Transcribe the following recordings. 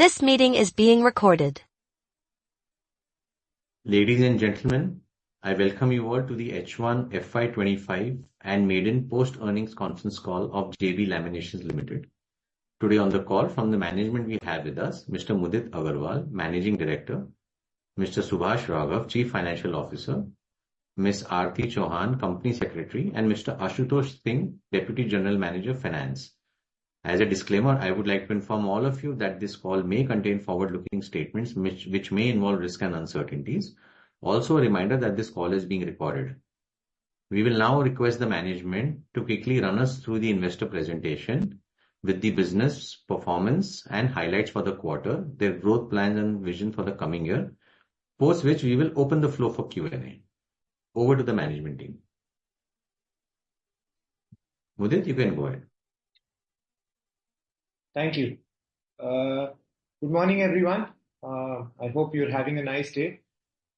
This meeting is being recorded. Ladies and gentlemen, I welcome you all to the H1FY25 and maiden post-earnings conference call of Bee Laminations Ltd. Today on the call from the management we have with us Mr. Mudit Agarwal, Managing Director, Mr. Subhash Raghav, Chief Financial Officer, Ms. Aarti Chauhan, Company Secretary, and Mr. Ashutosh Singh, Deputy General Manager, Finance. As a disclaimer, I would like to inform all of you that this call may contain forward-looking statements which may involve risk and uncertainties. Also, a reminder that this call is being recorded. We will now request the management to quickly run us through the investor presentation with the business performance and highlights for the quarter, their growth plans and vision for the coming year, post which we will open the floor for Q&A. Over to the management team. Mudit, you can go ahead. Thank you. Good morning, everyone. I hope you're having a nice day.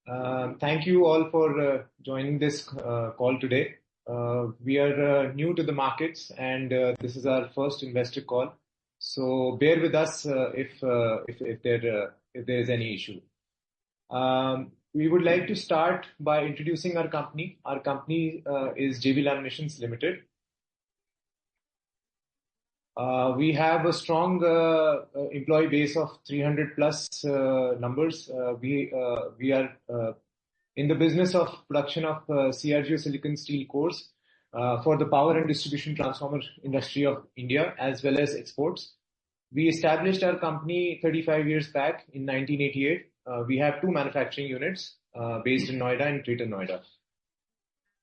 Thank you all for joining this call today. We are new to the markets and this is our first investor call. So bear with us if there is any issue. We would like to start by introducing our company. Our company is Bee Laminations Ltd. We have a strong employee base of 300 plus numbers. We are in the business of production of CRGO silicon steel cores for the power and distribution transformer industry of India as well as exports. We established our company 35 years back in 1988. We have two manufacturing units based in Noida and Greater Noida.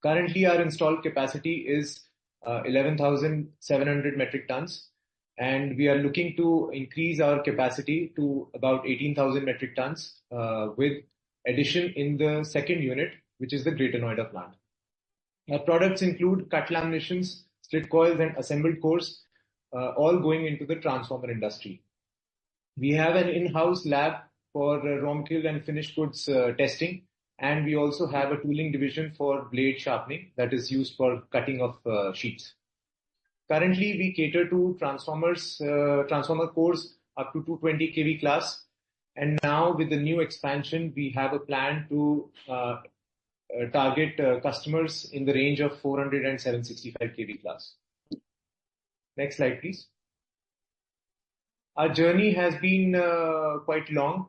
Currently, our installed capacity is 11,700 metric tons, and we are looking to increase our capacity to about 18,000 metric tons with addition in the second unit, which is the Greater Noida plant. Our products include cut laminations, split coils, and assembled cores, all going into the transformer industry. We have an in-house lab for raw material and finished goods testing, and we also have a tooling division for blade sharpening that is used for cutting of sheets. Currently, we cater to transformer cores up to 220 kV class, and now with the new expansion, we have a plan to target customers in the range of 400 and 765 kV class. Next slide, please. Our journey has been quite long.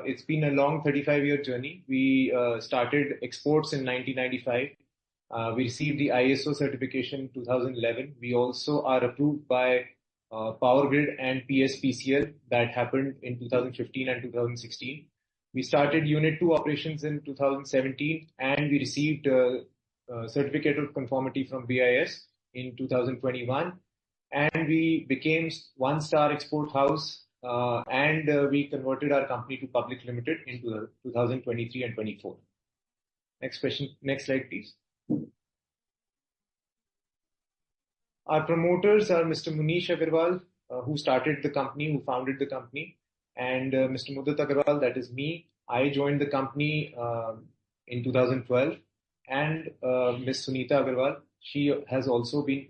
It's been a long 35-year journey. We started exports in 1995. We received the ISO certification in 2011. We also are approved by Power Grid and PSPCL. That happened in 2015 and 2016. We started Unit 2 operations in 2017 and we received certificate of conformity from BIS in 2021. And we became one-star export house and we converted our company to public limited in 2023 and 24. Next question. Next slide, please. Our promoters are Mr. Munish Agarwal, who started the company, who founded the company, and Mr. Mudit Agarwal, that is me. I joined the company in 2012, and Ms. Sunita Agarwal, she has also been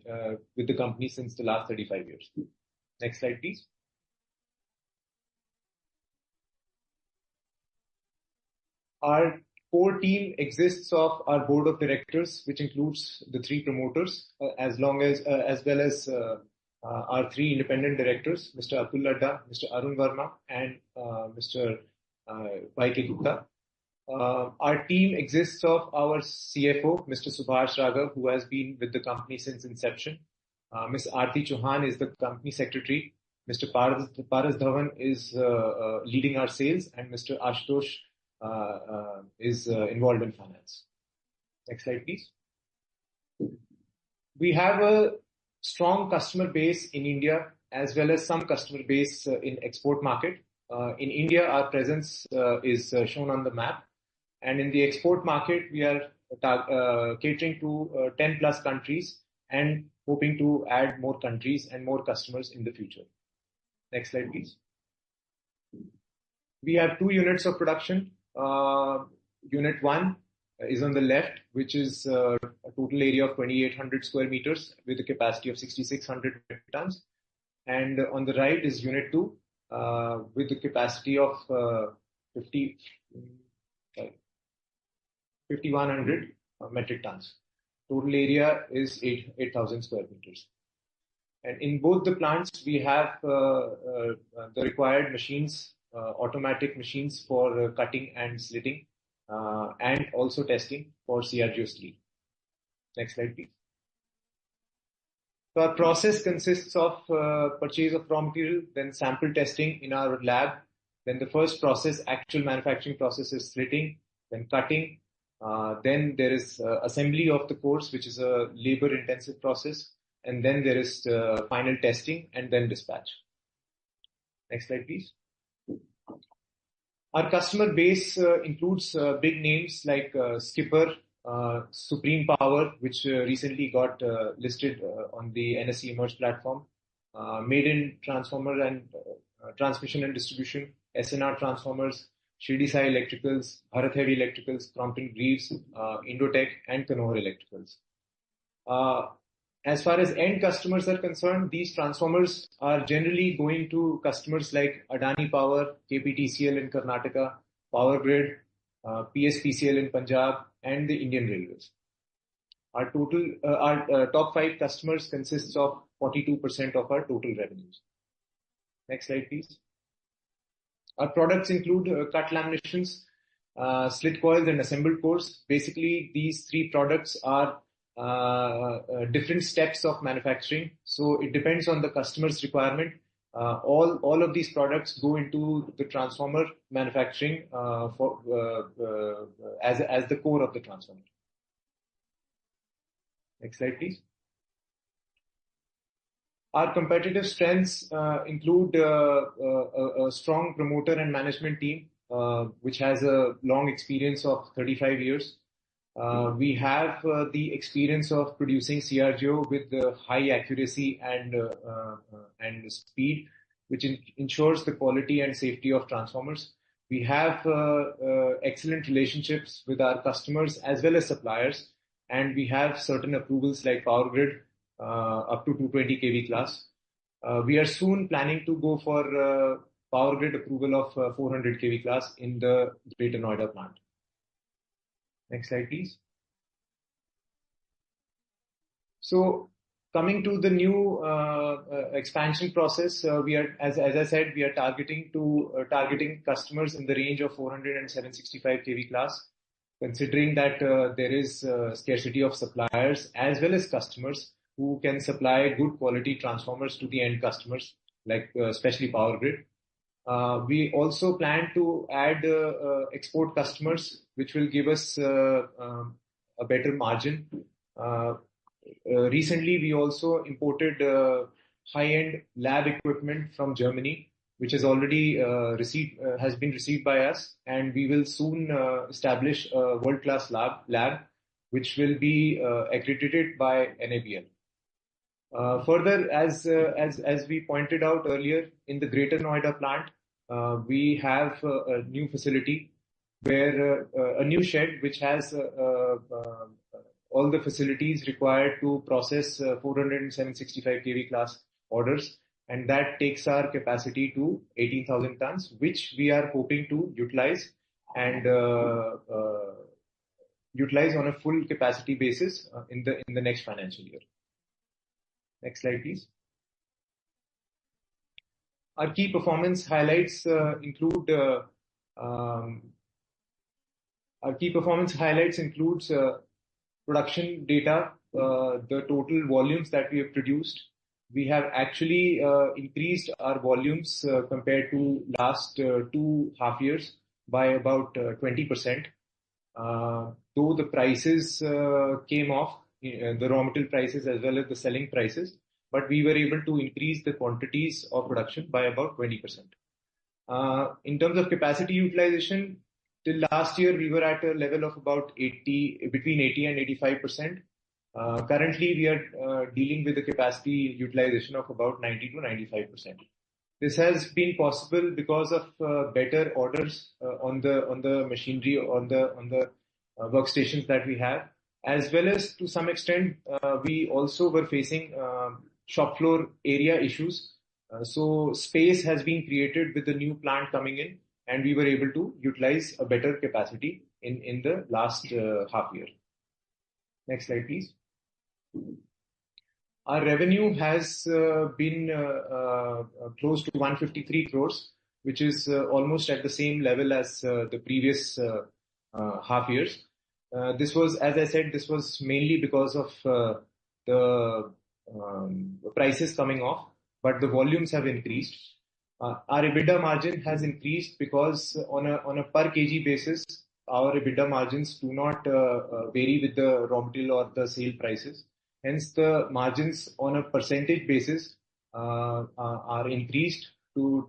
with the company since the last 35 years. Next slide, please. Our core team exists of our board of directors, which includes the three promoters, as well as our three independent directors, Mr. Atul Ladda, Mr. Arun Verma, and Mr. Y.K. Gupta. Our team exists of our CFO, Mr. Subhash Raghav, who has been with the company since inception. Ms. Aarti Chauhan is the company secretary. Mr. Paras Dhawan is leading our sales, and Mr. Ashutosh is involved in finance. Next slide, please. We have a strong customer base in India as well as some customer base in export market. In India, our presence is shown on the map, and in the export market, we are catering to 10 plus countries and hoping to add more countries and more customers in the future. Next slide, please. We have two units of production. Unit 1 is on the left, which is a total area of 2,800 square meters with a capacity of 6,600 metric tons. And on the right is Unit 2, with the capacity of 5,100 metric tons. Total area is 8,000 square meters. And in both the plants, we have the required machines, automatic machines for cutting and slitting, and also testing for CRGO steel. Next slide, please. So our process consists of purchase of raw material, then sample testing in our lab. Then the first process, actual manufacturing process, is slitting, then cutting. Then there is assembly of the cores, which is a labor-intensive process. And then there is final testing and then dispatch. Next slide, please. Our customer base includes big names like Skipper, Supreme Power, which recently got listed on the NSE Emerge platform, Maiden Transformer and Transmission and Distribution, SNR Transformers, Shirdi Sai Electricals, Bharat Heavy Electricals, Crompton Greaves, Indotech, and Canohar Electricals. As far as end customers are concerned, these transformers are generally going to customers like Adani Power, KPTCL in Karnataka, Power Grid, PSPCL in Punjab, and the Indian Railways. Our top 5 customers consists of 42% of our total revenues. Next slide, please. Our products include cut laminations, slit coils, and assembled cores. Basically, these 3 products are different steps of manufacturing. So it depends on the customer's requirement. All of these products go into the transformer manufacturing as the core of the transformer. Next slide, please. Our competitive strengths include a strong promoter and management team, which has a long experience of 35 years. We have the experience of producing CRGO with high accuracy and speed, which ensures the quality and safety of transformers. We have excellent relationships with our customers as well as suppliers, and we have certain approvals like Power Grid up to 220 kV class. We are soon planning to go for Power Grid approval of 400 kV class in the Greater Noida plant. Next slide, please. So, coming to the new expansion process, we are, as I said, we are targeting customers in the range of 400 and 765 kV class. Considering that there is scarcity of suppliers as well as customers who can supply good quality transformers to the end customers, like especially Power Grid. We also plan to add export customers, which will give us a better margin. Recently, we also imported high-end lab equipment from Germany, which has already been received by us, and we will soon establish a world-class lab, which will be accredited by NABL. Further, as we pointed out earlier, in the Greater Noida plant, we have a new facility where a new shed which has all the facilities required to process 400 and 765 kV class orders, and that takes our capacity to 18,000 tons, which we are hoping to utilize on a full capacity basis in the next financial year. Next slide, please. Our key performance highlights includes production data, the total volumes that we have produced. We have actually increased our volumes compared to last 2.5 years by about 20%. Though the prices came off, the raw material prices as well as the selling prices, but we were able to increase the quantities of production by about 20%. In terms of capacity utilization, till last year we were at a level of about between 80 and 85%. Currently, we are dealing with a capacity utilization of about 90 to 95%. This has been possible because of better orders on the machinery, on the workstations that we have, as well as to some extent we also were facing shop floor area issues So space has been created with the new plant coming in, and we were able to utilize a better capacity in the last half year. Next slide, please. Our revenue has been close to 153 crores, which is almost at the same level as the previous half years. This was, as I said, this was mainly because of the prices coming off, but the volumes have increased. Our EBITDA margin has increased because on a per kg basis, our EBITDA margins do not vary with the raw material or the sale prices. Hence, the margins on a percentage basis are increased to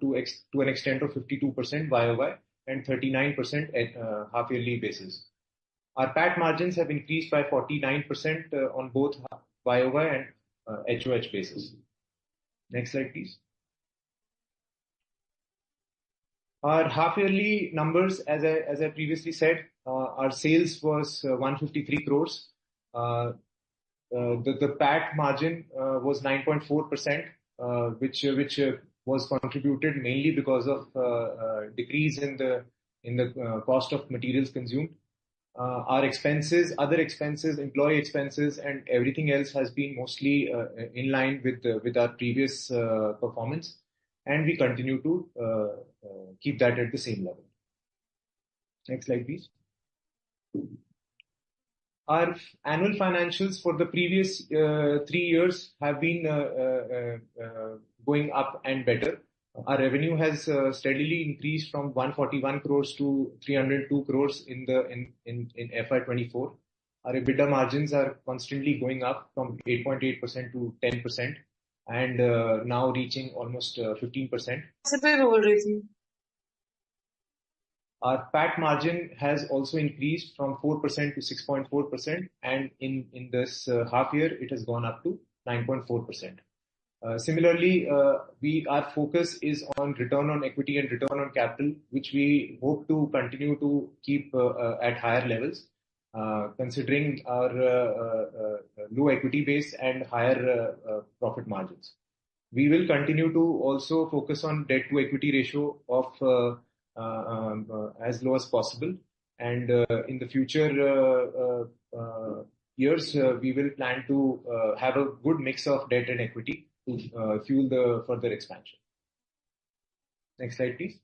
an extent of 52% YOY and 39% at half-yearly basis. Our PAT margins have increased by 49% on both YOY and HOH basis. Next slide, please. Our half-yearly numbers, as I previously said, our sales was 153 crores. The PAT margin was 9.4%, which was contributed mainly because of decrease in the cost of materials consumed. Our expenses, other expenses, employee expenses, and everything else has been mostly in line with our previous performance, and we continue to keep that at the same level. Next slide, please. Our annual financials for the previous 3 years have been going up and better. Our revenue has steadily increased from 141 crores to 302 crores in FY24. Our EBITDA margins are constantly going up from 8.8% to 10% and now reaching almost 15%. Our PAT margin has also increased from 4% to 6.4%, and in this half year, it has gone up to 9.4%. Similarly, our focus is on return on equity and return on capital, which we hope to continue to keep at higher levels, considering our low equity base and higher profit margins. We will continue to also focus on debt to equity ratio of as low as possible, and in the future years, we will plan to have a good mix of debt and equity to fuel the further expansion. Next slide, please.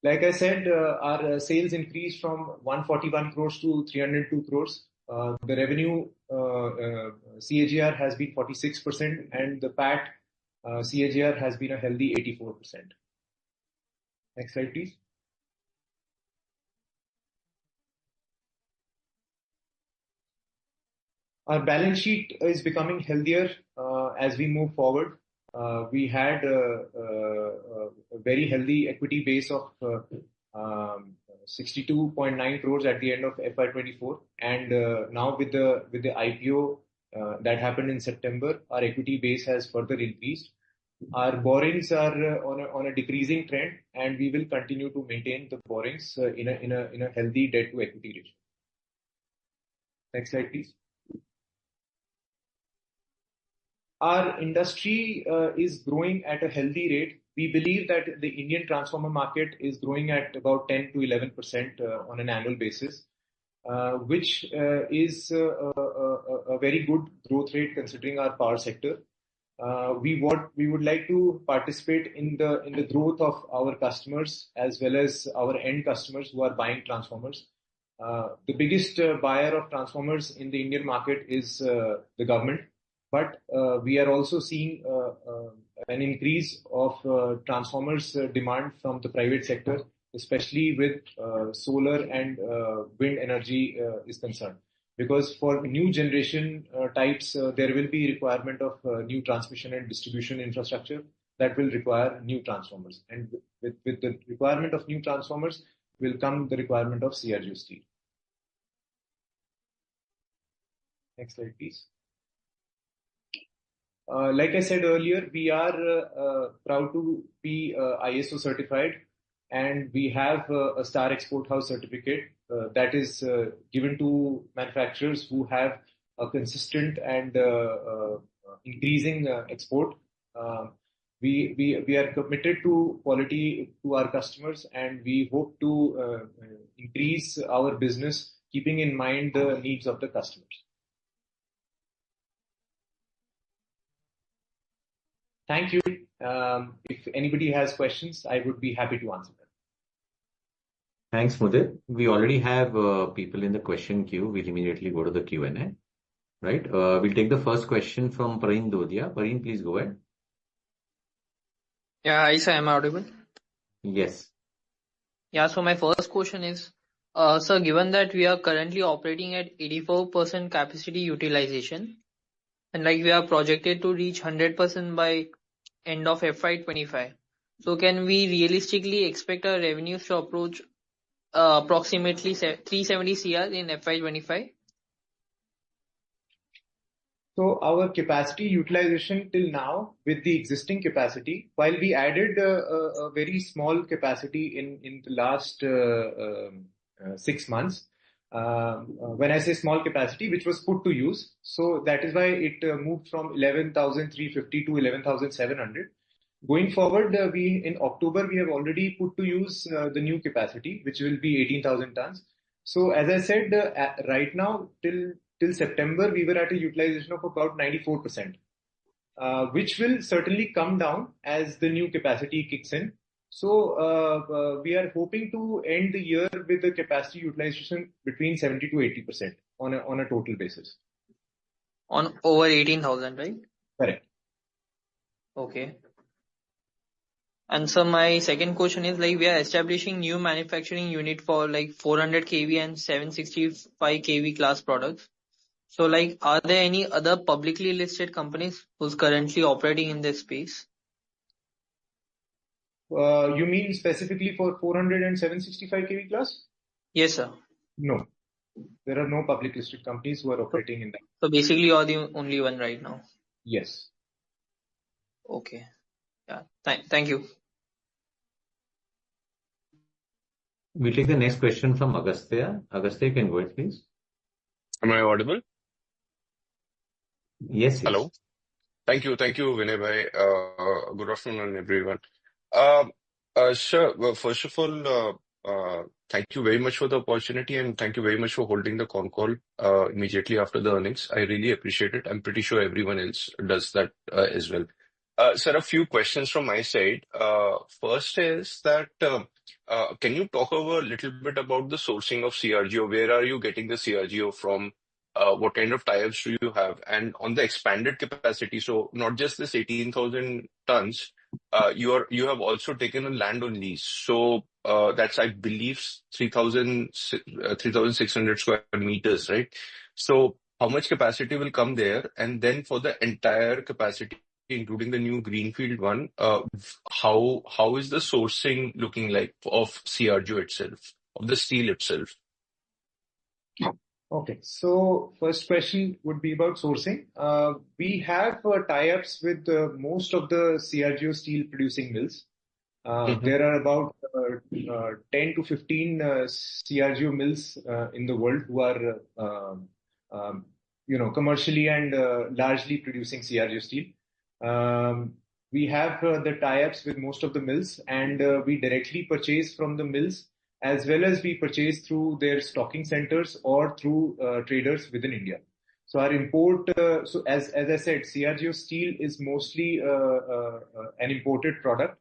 Like I said, our sales increased from 141 crores to 302 crores. The revenue CAGR has been 46%, and the PAT CAGR has been a healthy 84%. Next slide, please. Our balance sheet is becoming healthier as we move forward. We had a very healthy equity base of 62.9 crores at the end of FY24, and now with the IPO that happened in September, our equity base has further increased. Our borrowings are on a decreasing trend, and we will continue to maintain the borrowings in a healthy debt to equity ratio. Next slide, please. Our industry is growing at a healthy rate. We believe that the Indian transformer market is growing at about 10 to 11% on an annual basis, which is a very good growth rate considering our power sector. We would like to participate in the growth of our customers as well as our end customers who are buying transformers. The biggest buyer of transformers in the Indian market is the government, but we are also seeing an increase of transformers demand from the private sector, especially with solar and wind energy is concerned. Because for new generation types, there will be requirement of new transmission and distribution infrastructure that will require new transformers. And with the requirement of new transformers will come the requirement of CRGO steel. Next slide, please. Like I said earlier, we are proud to be ISO certified, and we have a Star Export House certificate that is given to manufacturers who have a consistent and increasing export. We are committed to quality to our customers, and we hope to increase our business keeping in mind the needs of the customers. Thank you. If anybody has questions, I would be happy to answer them. Thanks, Mudit. We already have people in the question queue. We'll immediately go to the Q&A. Right? We'll take the first question from Pareen Dodia. Pareen, please go ahead. Yeah, hi, sir. Am I audible? Yes. Yeah, so my first question is, sir, given that we are currently operating at 84% capacity utilization, and like we are projected to reach 100% by end of FY25, so can we realistically expect our revenues to approach approximately 370 CR in FY25? So our capacity utilization till now with the existing capacity, while we added a very small capacity in the last 6 months, when I say small capacity, which was put to use, so that is why it moved from 11,350 to 11,700. Going forward, in October we have already put to use the new capacity, which will be 18,000 tons. So as I said, right now till September we were at a utilization of about 94%, which will certainly come down as the new capacity kicks in. So we are hoping to end the year with a capacity utilization between 70 to 80% on a total basis. On over 18,000, right? Correct. Okay. And so my second question is, like, we are establishing new manufacturing unit for like 400 kV and 765 kV class products. So, like, are there any other publicly listed companies who's currently operating in this space? You mean specifically for 400 and 765 kV class? Yes, sir. No. There are no public listed companies who are operating in that. So basically you're the only one right now. Yes. Okay. Yeah. Thank you. We'll take the next question from Agastya. Agastya, you can go ahead, please. Am I audible? Yes. Hello. Thank you, Vinay bhai. Good afternoon, everyone. Sir, well, first of all, thank you very much for the opportunity, and thank you very much for holding the con call immediately after the earnings. I really appreciate it. I'm pretty sure everyone else does that as well. Sir, a few questions from my side. First is that can you talk a little bit about the sourcing of CRGO? Where are you getting the CRGO from? What kind of tie-ups do you have? And on the expanded capacity, so not just this 18,000 tons, you have also taken a land on lease. So that's, I believe, 3,600 square meters, right? So how much capacity will come there? And then for the entire capacity, including the new greenfield one, how is the sourcing looking like of CRGO itself, of the steel itself? Okay, so first question would be about sourcing. We have tie-ups with most of the CRGO steel producing mills. There are about 10 to 15 CRGO mills in the world who are, commercially and largely producing CRGO steel. We have the tie-ups with most of the mills, and we directly purchase from the mills, as well as we purchase through their stocking centers or through traders within India. So our import, so as I said, CRGO steel is mostly an imported product.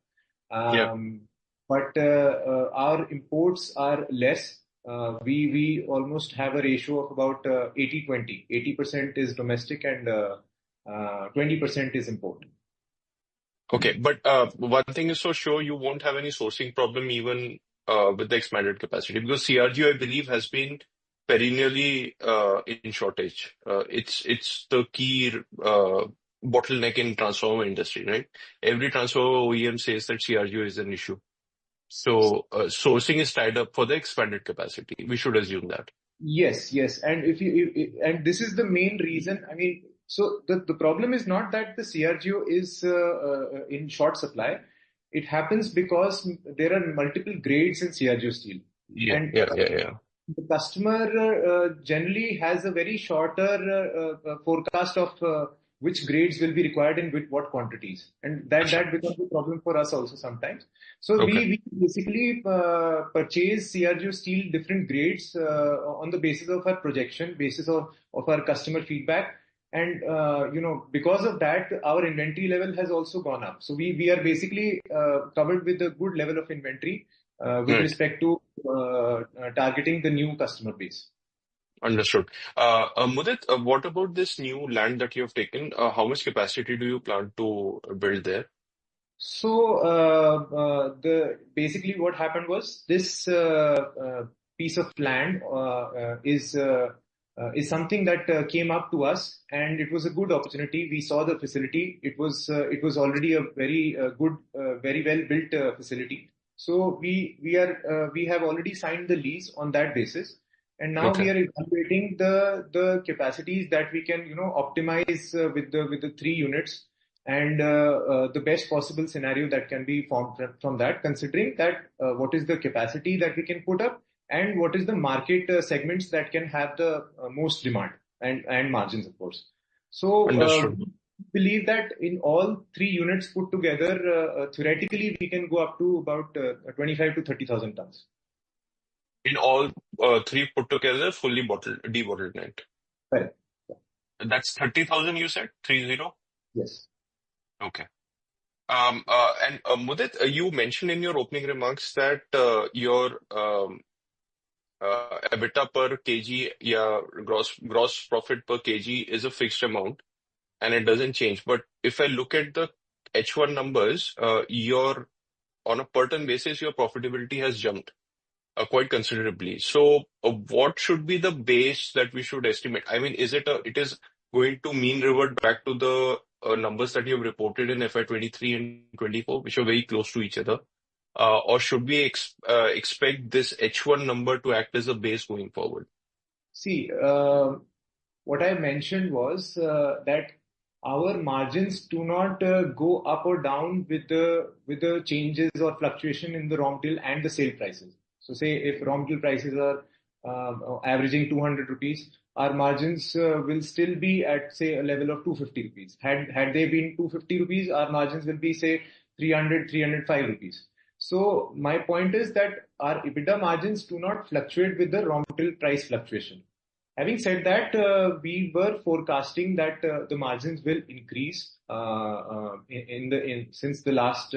But our imports are less. We almost have a ratio of about 80-20. 80% is domestic and 20% is import. Okay, but one thing is for sure, you won't have any sourcing problem even with the expanded capacity, because CRGO, I believe, has been perennially in shortage. It's the key bottleneck in transformer industry, right? Every transformer OEM says that CRGO is an issue. So sourcing is tied up for the expanded capacity. We should assume that. Yes. And and this is the main reason. I mean, so the problem is not that the CRGO is in short supply. It happens because there are multiple grades in CRGO steel. Yeah. The customer generally has a very shorter forecast of which grades will be required in with what quantities, and that becomes a problem for us also sometimes. So we basically purchase CRGO steel different grades on the basis of our projection, basis of our customer feedback. And, because of that, our inventory level has also gone up. So we are basically covered with a good level of inventory with respect to targeting the new customer base. Understood. Mudit, what about this new land that you have taken? How much capacity do you plan to build there? So basically what happened was this piece of land is something that came up to us, and it was a good opportunity. We saw the facility. It was already a very good, very well built facility. So we have already signed the lease on that basis, and now we are evaluating the capacities that we can optimize with the 3 units, and the best possible scenario that can be formed from that, considering that what is the capacity that we can put up and what is the market segments that can have the most demand and margins, of course. So we believe that in all 3 units put together, theoretically we can go up to about 25 to 30,000 tons. In all 3 put together, fully debottlenecked. Correct. That's 30,000 you said? 30? Yes. Okay. And Mudit, you mentioned in your opening remarks that your EBITDA per kg, gross profit per kg is a fixed amount and it doesn't change. But if I look at the H1 numbers, on a per ton basis, your profitability has jumped quite considerably. So what should be the base that we should estimate? I mean, it is going to mean revert back to the numbers that you have reported in FY23 and 24, which are very close to each other? Or should we expect this H1 number to act as a base going forward? See, what I mentioned was that our margins do not go up or down with the changes or fluctuation in the raw material and the sale prices. So say if raw material prices are averaging 200 rupees, our margins will still be at, say, a level of 250 rupees. Had they been 250 rupees, our margins will be, say, 300, 305 rupees. So my point is that our EBITDA margins do not fluctuate with the raw material price fluctuation. Having said that, we were forecasting that the margins will increase since the last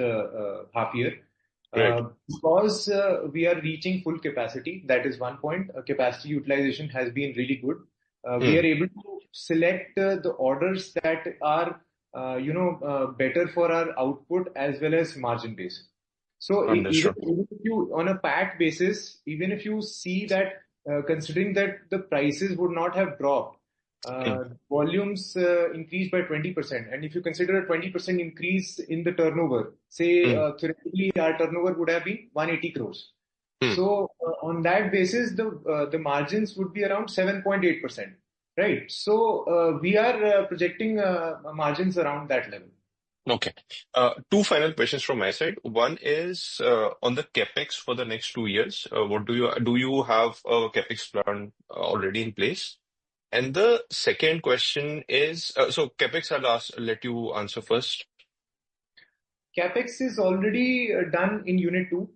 half year. Because we are reaching full capacity. That is one point. Capacity utilization has been really good. We are able to select the orders that are, better for our output as well as margin base. So even if you, on a PAT basis, even if you see that, considering that the prices would not have dropped, volumes increased by 20%. And if you consider a 20% increase in the turnover, say theoretically our turnover would have been 180 crores. So on that basis, the margins would be around 7.8%, right? So we are projecting margins around that level. Okay. 2 final questions from my side. One is on the capex for the next 2 years. What do you have a capex plan already in place? And the second question is, so capex, I'll let you answer first. Capex is already done in Unit 2.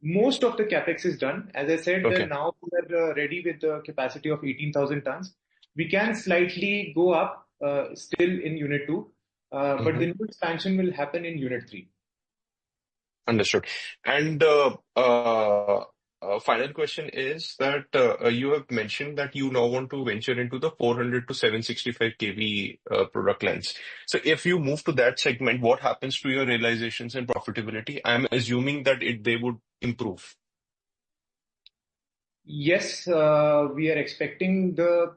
Most of the capex is done. As I said, now we are ready with the capacity of 18,000 tons. We can slightly go up still in Unit 2, but the new expansion will happen in Unit 3. Understood. And final question is that you have mentioned that you now want to venture into the 400 to 765 kV product lines. So if you move to that segment, what happens to your realizations and profitability? I'm assuming that they would improve. Yes, we are expecting the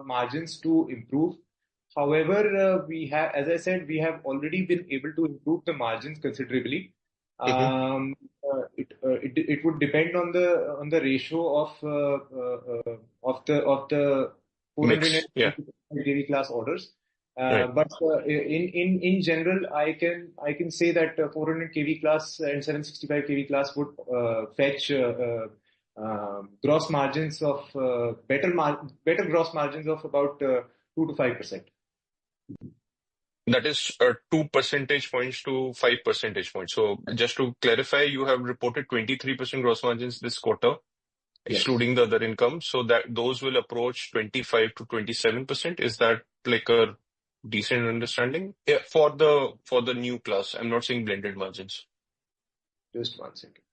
margins to improve. However, as I said, we have already been able to improve the margins considerably. It would depend on the ratio of the 400 kV class orders. But in general, I can say that 400 kV class and 765 kV class would fetch gross margins of better gross margins of about 2 to 5%. That is 2 percentage points to 5 percentage points. So just to clarify, you have reported 23% gross margins this quarter, Yes. excluding the other income. So that those will approach 25 to 27%. Is that like a decent understanding? Yeah, for the new class. I'm not saying blended margins. Just 1 second.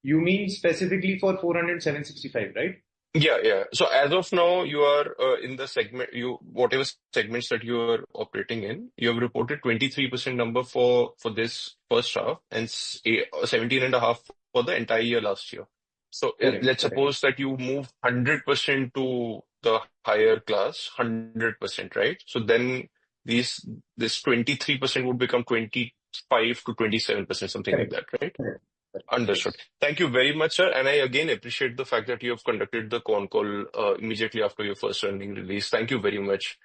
You mean specifically for 400 765, right? Yeah, yeah. So as of now, you are in the segment, whatever segments that you are operating in, you have reported 23% number for this first half and 17.5 for the entire year last year. So Correct. let's Correct. suppose that you move 100% to the higher class, 100%, right? So then this 23% would become 25 to 27%, something like Correct. that, right? Correct. Correct. Understood. Yes. Thank you very much, sir. And I again appreciate the fact that you have conducted the con call immediately after your first earning release. Thank you very much.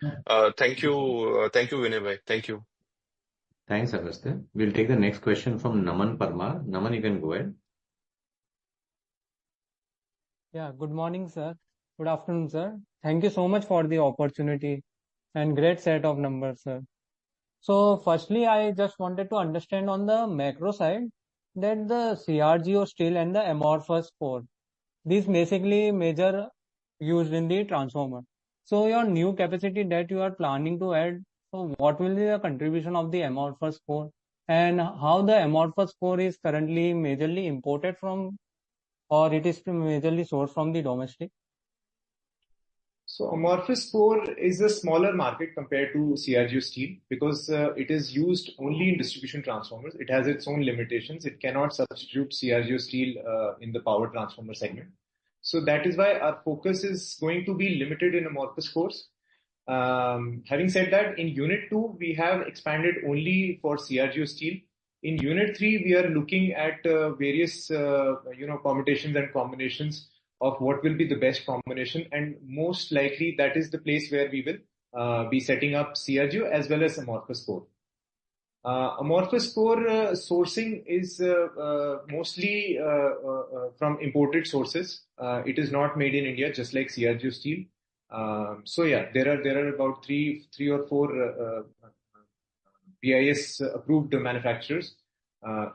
Thank you, Vinay bhai. Thank you. Thanks, Agastya. We'll take the next question from Naman Parmar. Naman, you can go ahead. Yeah, good morning, sir. Good afternoon, sir. Thank you so much for the opportunity and great set of numbers, sir. So, firstly, I just wanted to understand on the macro side that the CRGO steel and the amorphous core, these basically major used in the transformer. So, your new capacity that you are planning to add, so what will be the contribution of the amorphous core and how the amorphous core is currently majorly imported from or it is majorly sourced from the domestic? So amorphous core is a smaller market compared to CRGO steel because it is used only in distribution transformers. It has its own limitations. It cannot substitute CRGO steel in the power transformer segment. So that is why our focus is going to be limited in amorphous cores. Having said that, in Unit 2, we have expanded only for CRGO steel. In Unit 3, we are looking at various permutations and combinations of what will be the best combination, and most likely that is the place where we will be setting up CRGO as well as amorphous core. Amorphous core sourcing is mostly from imported sources. It is not made in India, just like CRGO steel. So yeah, there are about three or four BIS approved manufacturers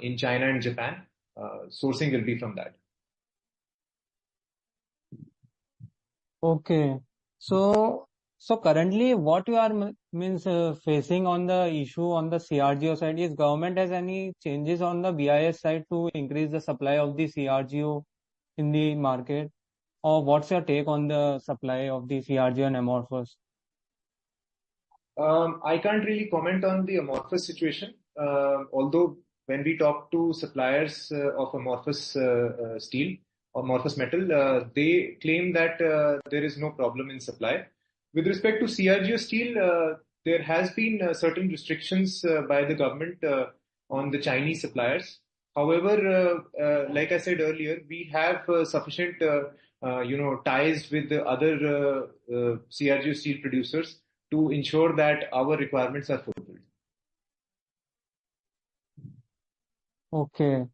in China and Japan. Sourcing will be from that. Okay. So currently what you are facing on the issue on the CRGO side is government has any changes on the BIS side to increase the supply of the CRGO in the market? Or what's your take on the supply of the CRGO and amorphous? I can't really comment on the amorphous situation, although when we talk to suppliers of amorphous steel, amorphous metal, they claim that there is no problem in supply. With respect to CRGO steel, there has been certain restrictions by the government on the Chinese suppliers. However, like I said earlier, we have sufficient ties with the other CRGO steel producers to ensure that our requirements are fulfilled. Okay.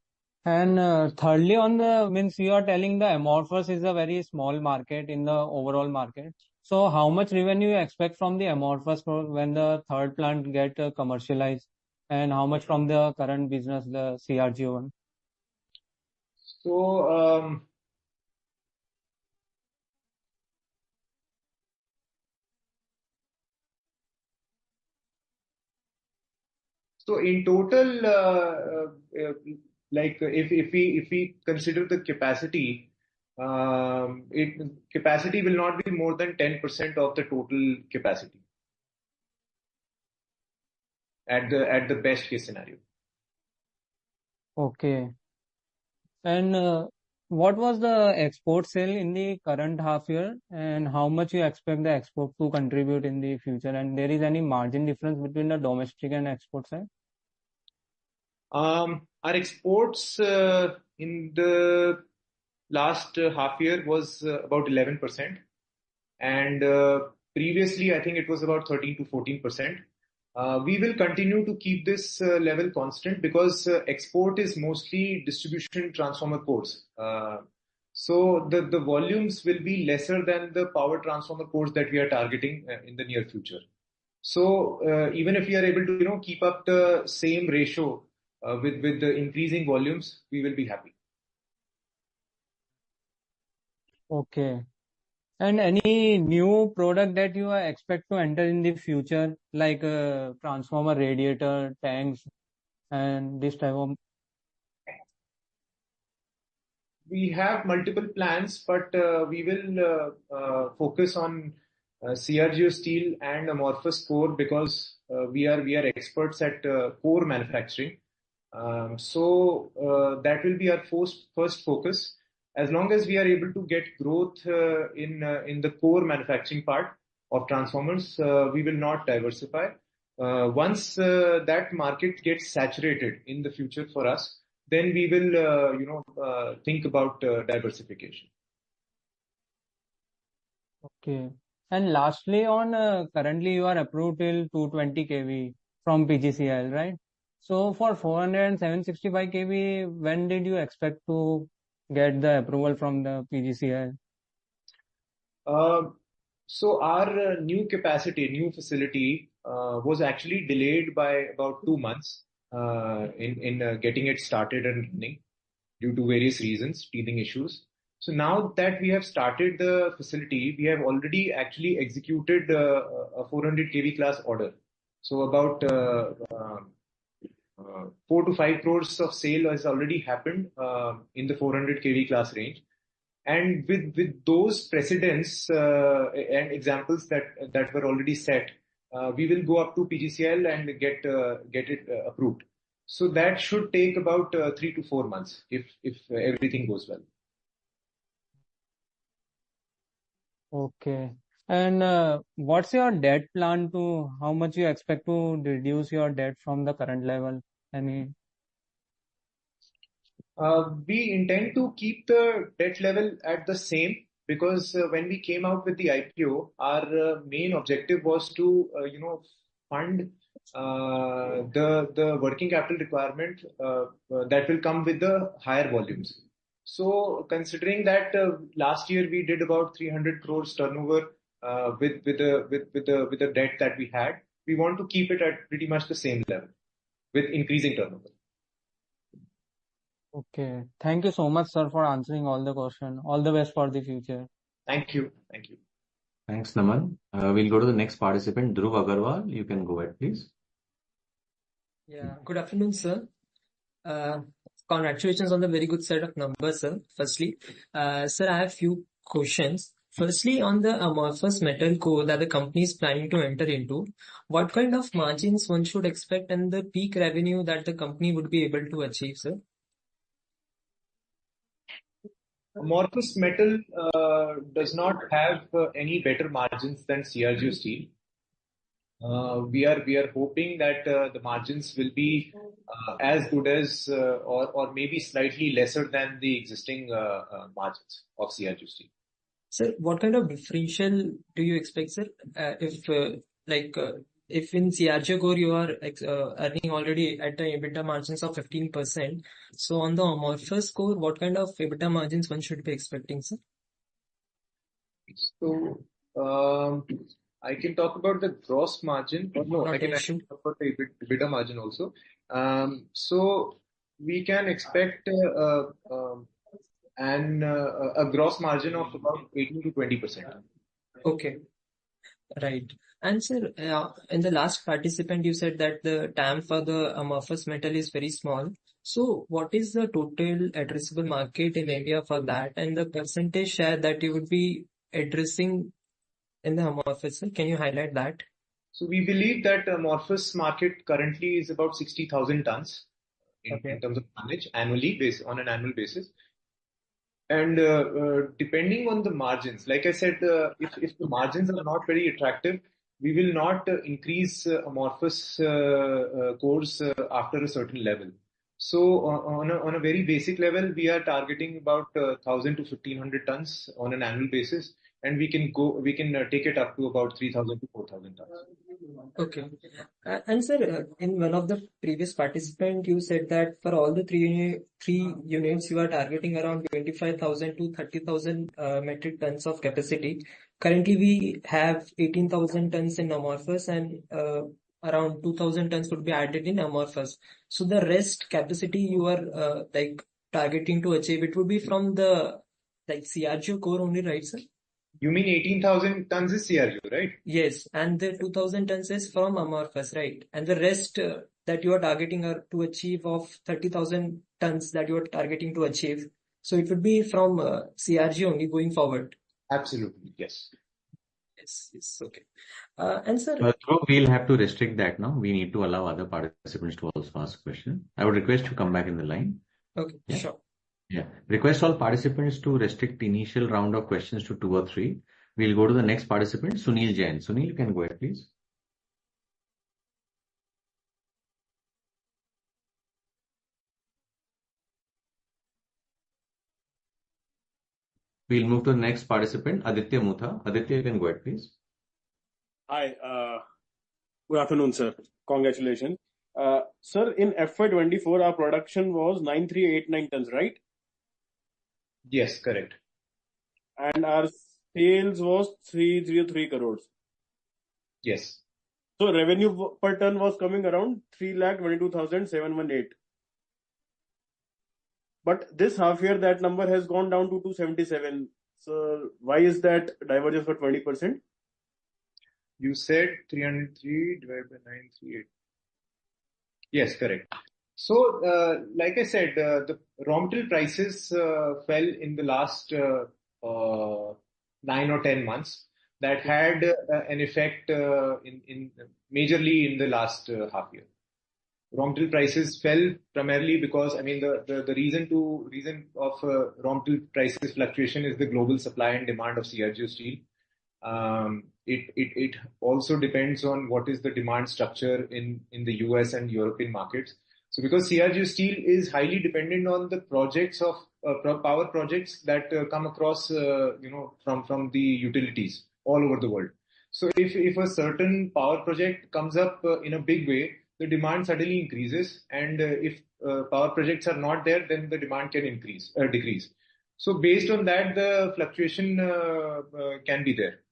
And thirdly, on the you are telling the amorphous is a very small market in the overall market. So how much revenue you expect from the amorphous when the third plant get commercialized, and how much from the current business, the CRGO one? So So in total, like if we consider the capacity, capacity will not be more than 10% of the total capacity at the best case scenario. Okay. And what was the export sale in the current half year, and how much you expect the export to contribute in the future? And there is any margin difference between the domestic and export side? Our exports in the last half year was about 11%, and previously I think it was about 13 to 14%. We will continue to keep this level constant because export is mostly distribution transformer cores. So the volumes will be lesser than the power transformer cores that we are targeting in the near future. So even if we are able to keep up the same ratio with the increasing volumes, we will be happy. Okay. And any new product that you expect to enter in the future, like transformer, radiator, tanks, and this type of? We have multiple plans, but we will focus on CRGO steel and amorphous core because we are experts at core manufacturing. So that will be our first focus. As long as we are able to get growth in the core manufacturing part of transformers, we will not diversify. Once that market gets saturated in the future for us, then we will think about diversification. Okay. And lastly, on currently you are approved till 220 kV from PGCIL, right? So for 400 and 765 kV, when did you expect to get the approval from the PGCIL? So our new facility was actually delayed by about 2 months in getting it started and running due to various reasons, teething issues. So now that we have started the facility, we have already actually executed a 400 kV class order. So about 4 to 5 crores of sale has already happened in the 400 kV class range. And with those precedents and examples that were already set, we will go up to PGCIL and get it approved. So that should take about 3 to 4 months if everything goes well. Okay. And what's your debt plan to how much you expect to reduce your debt from the current level? Any? We intend to keep the debt level at the same because when we came out with the IPO, our main objective was to fund the working capital requirement that will come with the higher volumes. So considering that last year we did about 300 crores turnover with the debt that we had, we want to keep it at pretty much the same level with increasing turnover. Okay. Thank you so much, sir, for answering all the questions. All the best for the future. Thank you. Thank you. Thanks, Naman. We'll go to the next participant, Dhruv Agarwal. You can go ahead, please. Yeah, good afternoon, sir. Congratulations on the very good set of numbers, sir. Firstly, sir, I have few questions. Firstly, on the amorphous metal core that the company is planning to enter into, what kind of margins one should expect and the peak revenue that the company would be able to achieve, sir? Amorphous metal does not have any better margins than CRGO steel. We are hoping that the margins will be as good as or maybe slightly lesser than the existing margins of CRGO steel. Sir, what kind of differential do you expect, sir? If in CRGO core you are earning already at the EBITDA margins of 15%, so on the amorphous core, what kind of EBITDA margins one should be expecting, sir? So I can talk about the gross margin. No, I can talk about the EBITDA margin also. So we can expect a gross margin of about 18 to 20%. Okay. Right. And sir, in the last participant, you said that the TAM for the amorphous metal is very small. So what is the total addressable market in India for that and the percentage share that you would be addressing in the amorphous? Can you highlight that? So we believe that amorphous market currently is about 60,000 tons in terms of tonnage annually, on an annual basis. And depending on the margins, like I said, if the margins are not very attractive, we will not increase amorphous cores after a certain level. So on a very basic level, we are targeting about 1,000 to 1,500 tons on an annual basis, and we can take it up to about 3,000 to 4,000 tons. Okay. And sir, in one of the previous participant, you said that for all the three units, you are targeting around 25,000 to 30,000 metric tons of capacity. Currently, we have 18,000 tons in amorphous and around 2,000 tons would be added in amorphous. So the rest capacity you are like targeting to achieve, it would be from the like CRGO core only, right, sir? You mean 18,000 tons is CRU, right? Yes, and the 2,000 tons is from amorphous, right? And the rest that you are targeting to achieve of 30,000 tons that you are targeting to achieve. So it would be from CRG only going forward. Absolutely, yes. Yes, okay. And sir, Dhruv, we'll have to restrict that now. We need to allow other participants to also ask questions. I would request you come back in the line. okay, Yeah. sure. Yeah. Request all participants to restrict initial round of questions to 2 or 3. We'll go to the next participant, Sunil Jain. Sunil, you can go ahead, please. We'll move to the next participant, Aditya Mutha. Aditya, you can go ahead, please. Hi, good afternoon, sir. Congratulations. Sir, in FY24, our production was 9389 tons, right? Yes, correct. And our sales was 303 crores. Yes. So revenue per ton was coming around 3,22,718. But this half year, that number has gone down to 277. So why is that divergence for 20%? You said 303 divided by 938. Yes, correct. So, like I said, the raw material prices fell in the last 9 or 10 months. That had an effect in majorly in the last half year. Raw material prices fell primarily because, I mean, the reason of raw material prices fluctuation is the global supply and demand of CRGO steel. It also depends on what is the demand structure in the US and European markets. So because CRGO steel is highly dependent on the projects of power projects that come across, from the utilities all over the world. So if a certain power project comes up in a big way, the demand suddenly increases, and if power projects are not there, then the demand can decrease. So based on that, the fluctuation can be there.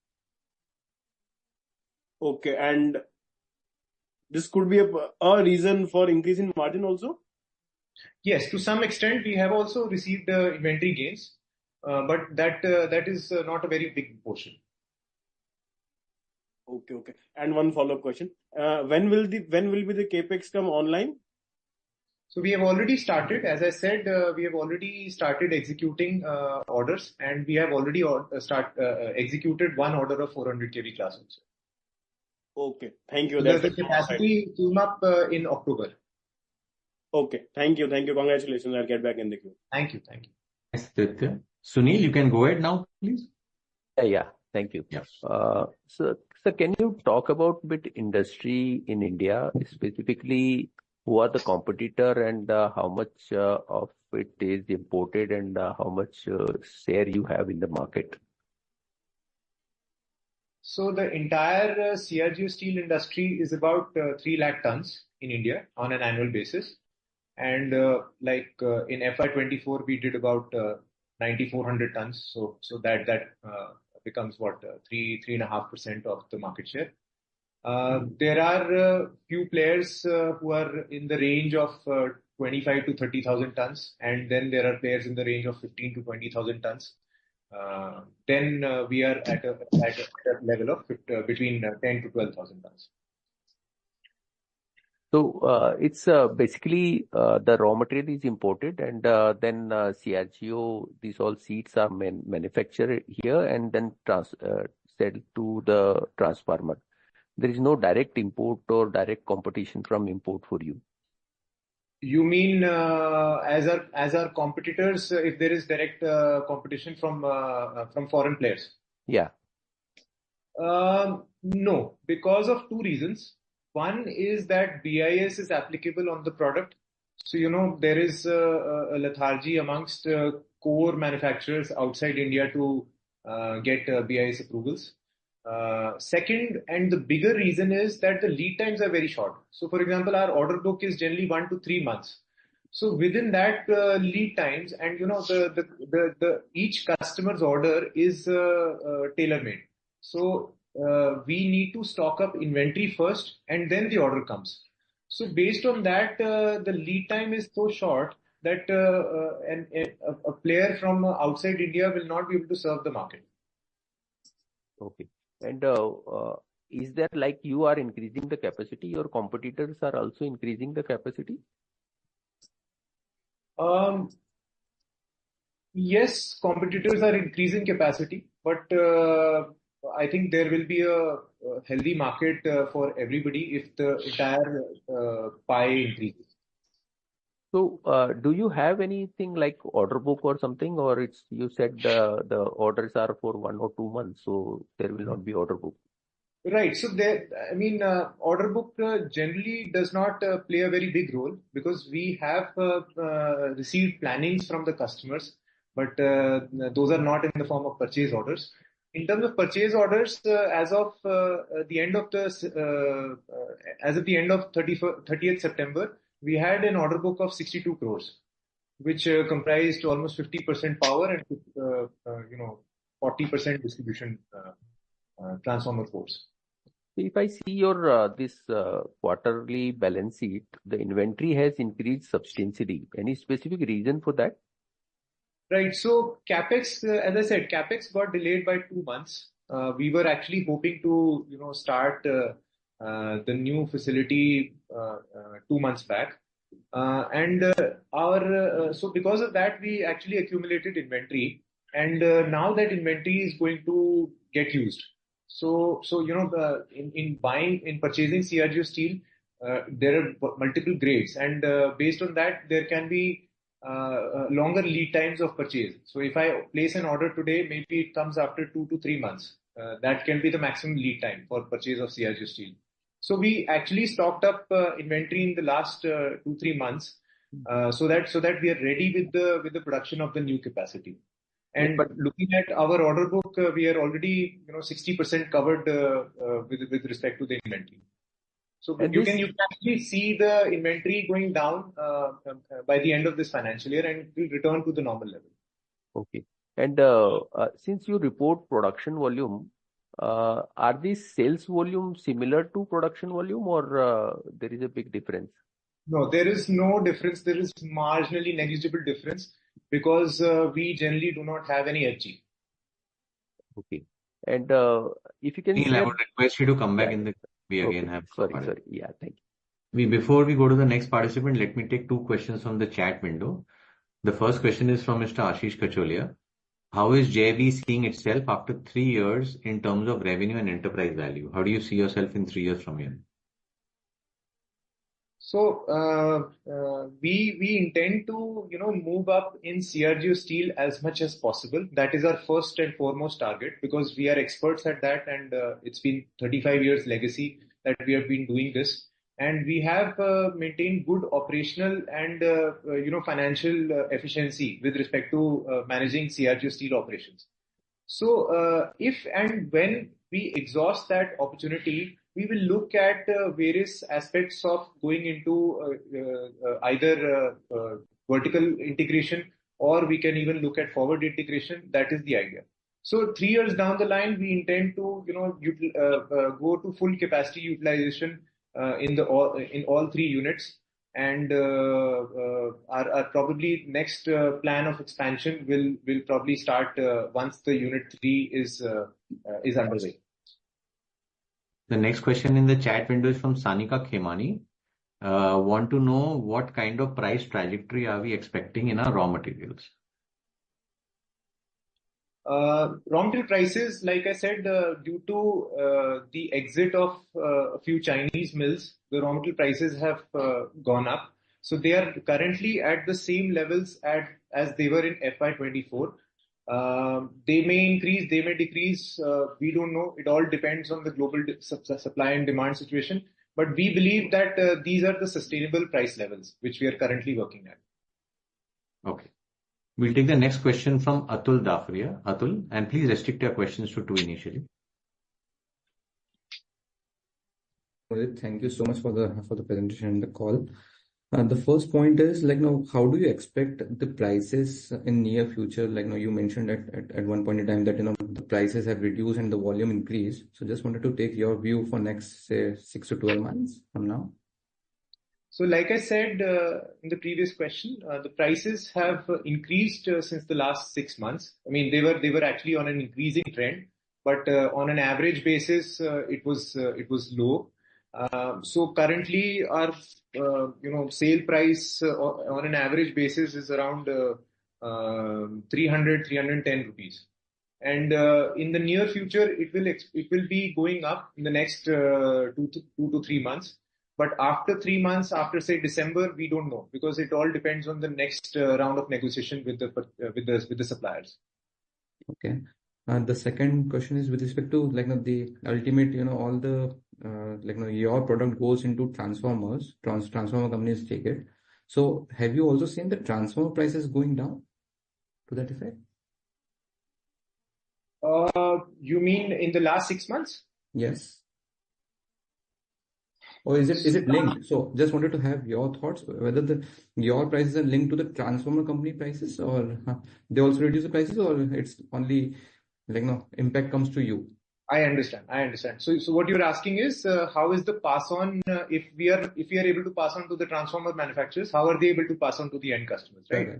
Okay, and this could be a reason for increase in margin also? Yes, to some extent, we have also received inventory gains, but that is not a very big portion. Okay. And one follow-up question: when will be the capex come online? So we have already started. As I said, we have already started executing orders, and we have already executed one order of 400 kV class also. Okay, thank you. So That's the capacity came up in October. Okay, thank you. Congratulations. I'll get back in the queue. Thank you. Yes, Aditya. Sunil, you can go ahead now, please. Yeah, thank you. Yes. So, can you talk about bit industry in India, specifically who are the competitor and how much of it is imported and how much share you have in the market? So the entire CRGO steel industry is about 3 lakh tons in India on an annual basis. And in FY24, we did about 9,400 tons. So that becomes what, 3.5% of the market share. There are few players who are in the range of 25 to 30,000 tons, and then there are players in the range of 15 to 20,000 tons. Then we are at a level of between 10 to 12,000 tons. So it's basically the raw material is imported, and then CRGO, these all seeds are manufactured here and then sell to the transformer. There is no direct import or direct competition from import for you. You mean as our competitors, if there is direct competition from foreign players? Yeah. No, because of two reasons. One is that BIS is applicable on the product. So, there is a lethargy amongst core manufacturers outside India to get BIS approvals. Second, and the bigger reason is that the lead times are very short. So, for example, our order book is generally 1 to 3 months. So within that lead times, and the each customer's order is tailor made. So we need to stock up inventory first, and then the order comes. So based on that, the lead time is so short that a player from outside India will not be able to serve the market. Okay. And is there like you are increasing the capacity, your competitors are also increasing the capacity? Yes, competitors are increasing capacity, but I think there will be a healthy market for everybody if the entire pie increases. So, do you have anything like order book or something, or it's you said the orders are for 1 or 2 months, so there will not be order book? Right. So order book generally does not play a very big role because we have received plannings from the customers, but those are not in the form of purchase orders. In terms of purchase orders, as of the end of 30th September, we had an order book of 62 crores, which comprised almost 50% power and 40% distribution transformer force. If I see your this quarterly balance sheet, the inventory has increased substantially. Any specific reason for that? Right. So capex, as I said, capex got delayed by 2 months. We were actually hoping to, start the new facility 2 months back, so because of that, we actually accumulated inventory, and now that inventory is going to get used. So in purchasing CRGO steel, there are multiple grades, and based on that, there can be longer lead times of purchase. So if I place an order today, maybe it comes after 2 to 3 months. That can be the maximum lead time for purchase of CRGO steel. So we actually stocked up inventory in the last 2-3 months, so that we are ready with the production of the new capacity. And But looking at our order book, we are already 60% covered with respect to the inventory. So you can actually see the inventory going down by the end of this financial year, and it will return to the normal level. Okay. And since you report production volume, are these sales volume similar to production volume, or there is a big difference? No, there is no difference. There is marginally negligible difference because we generally do not have any FG. Okay. And if you can Neil, I share. would request you to come back Yeah, in the. We okay. again have. Sorry. Yeah, thank you. Before we go to the next participant, let me take 2 questions from the chat window. The first question is from Mr. Ashish Kacholia. How is JB seeing itself after 3 years in terms of revenue and enterprise value? How do you see yourself in 3 years from here? So we intend to move up in CRGO steel as much as possible. That is our first and foremost target because we are experts at that, and it's been 35 years legacy that we have been doing this, and we have maintained good operational and financial efficiency with respect to managing CRGO steel operations. So if and when we exhaust that opportunity, we will look at various aspects of going into either vertical integration, or we can even look at forward integration. That is the idea. So 3 years down the line, we intend to go to full capacity utilization in all 3 units, and our probably next plan of expansion will probably start once the unit 3 is underway. The next question in the chat window is from Sanika Khemani. Want to know what kind of price trajectory are we expecting in our raw materials? Raw material prices, like I said, due to the exit of a few Chinese mills, the raw material prices have gone up. So they are currently at the same levels as they were in FY24. They may increase, they may decrease. We don't know. It all depends on the global supply and demand situation. But we believe that these are the sustainable price levels which we are currently working at. Okay. We'll take the next question from Atul Dafria. Atul, and please restrict your questions to 2 initially. Thank you so much for the presentation and the call. The first point is how do you expect the prices in near future? You mentioned at one point in time that the prices have reduced and the volume increased. So just wanted to take your view for next, say, 6 to 12 months from now. So like I said in the previous question, the prices have increased since the last 6 months. I mean, they were actually on an increasing trend, but on an average basis, it was low. So currently our sale price on an average basis is around 310 rupees. And in the near future, it will be going up in the next 2 to 3 months. But after 3 months, after say December, we don't know, because it all depends on the next round of negotiation with the suppliers. Okay. The second question is with respect to the ultimate, all the your product goes into transformers, transformer companies take it. So have you also seen the transformer prices going down to that effect? You mean in the last 6 months? Yes. Or is it linked? So just wanted to have your thoughts whether your prices are linked to the transformer company prices, or they also reduce the prices, or it's only impact comes to you. I understand. So what you're asking is how is the pass on if we are able to pass on to the transformer manufacturers, how are they able to pass on to the end customers, right? Okay.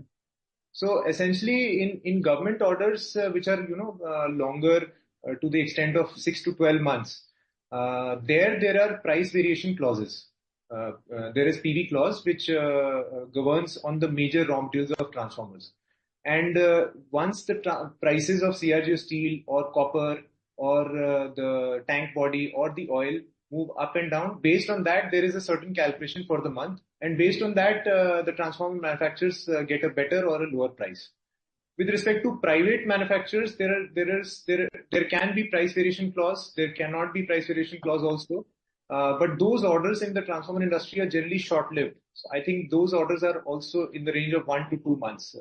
So essentially in government orders which are longer to the extent of 6 to 12 months, there are price variation clauses. There is PV clause which governs on the major raw materials of transformers. And once the prices of CRGO steel or copper or the tank body or the oil move up and down, based on that there is a certain calculation for the month, and based on that the transformer manufacturers get a better or a lower price. With respect to private manufacturers, there can be price variation clause, there cannot be price variation clause also. But those orders in the transformer industry are generally short-lived. So I think those orders are also in the range of 1 to 2 months.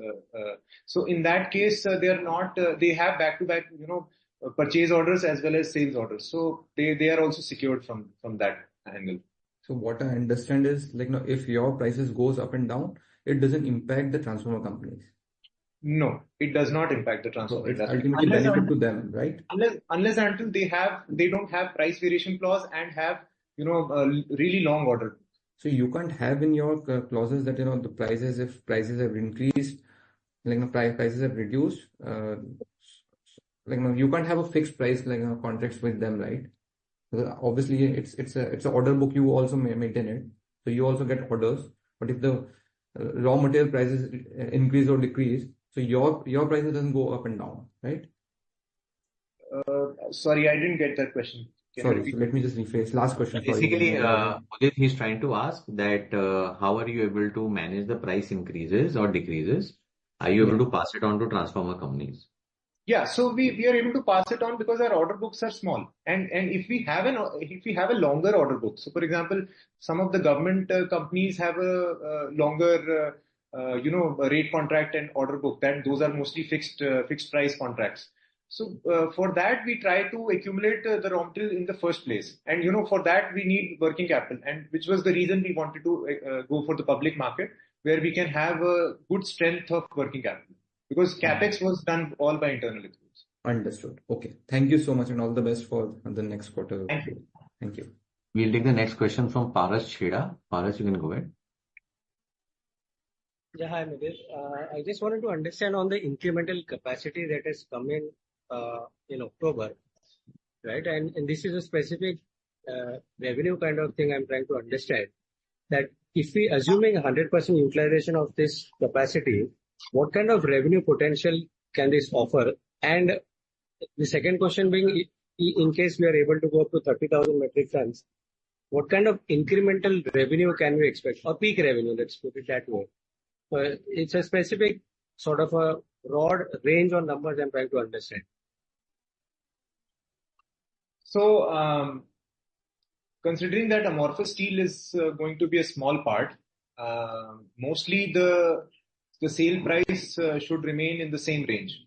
So in that case, they are not. They have back-to-back, purchase orders as well as sales orders. So they are also secured from that angle. So what I understand is if your prices goes up and down, it doesn't impact the transformer companies. No, it does not impact the transformer. So it's ultimately benefit to them, right? Unless until they don't have price variation clause and have a really long order. So you can't have in your clauses that the prices, if prices have increased, prices have reduced, you can't have a fixed price contracts with them, right? Obviously it's an order book, you also maintain it, so you also get orders. But if the raw material prices increase or decrease, so your prices doesn't go up and down, right? Sorry, I didn't get that question. Sorry, so let me just rephrase. Last question. Basically, Udit, he's trying to ask that how are you able to manage the price increases or decreases? Are you able to pass it on to transformer companies? Yeah, so we are able to pass it on because our order books are small, and if we have a longer order book, so for example, some of the government companies have a longer rate contract and order book, that those are mostly fixed price contracts. So for that we try to accumulate the raw material in the first place, and for that we need working capital, and which was the reason we wanted to go for the public market, where we can have a good strength of working capital. Because CapEx was done all by internal accruals. Understood. Okay. Thank you so much, and all the best for the next quarter. Thank you. Thank you. We'll take the next question from Paras Chheda. Paras, you can go ahead. Yeah, hi, Mudit. I just wanted to understand on the incremental capacity that has come in October, right? And this is a specific revenue kind of thing I'm trying to understand. That if we assuming 100% utilization of this capacity, what kind of revenue potential can this offer? And the second question being, in case we are able to go up to 30,000 metric tons, what kind of incremental revenue can we expect? Or peak revenue, let's put it that way. It's a specific sort of a broad range on numbers I'm trying to understand. So considering that amorphous steel is going to be a small part, mostly the sale price should remain in the same range.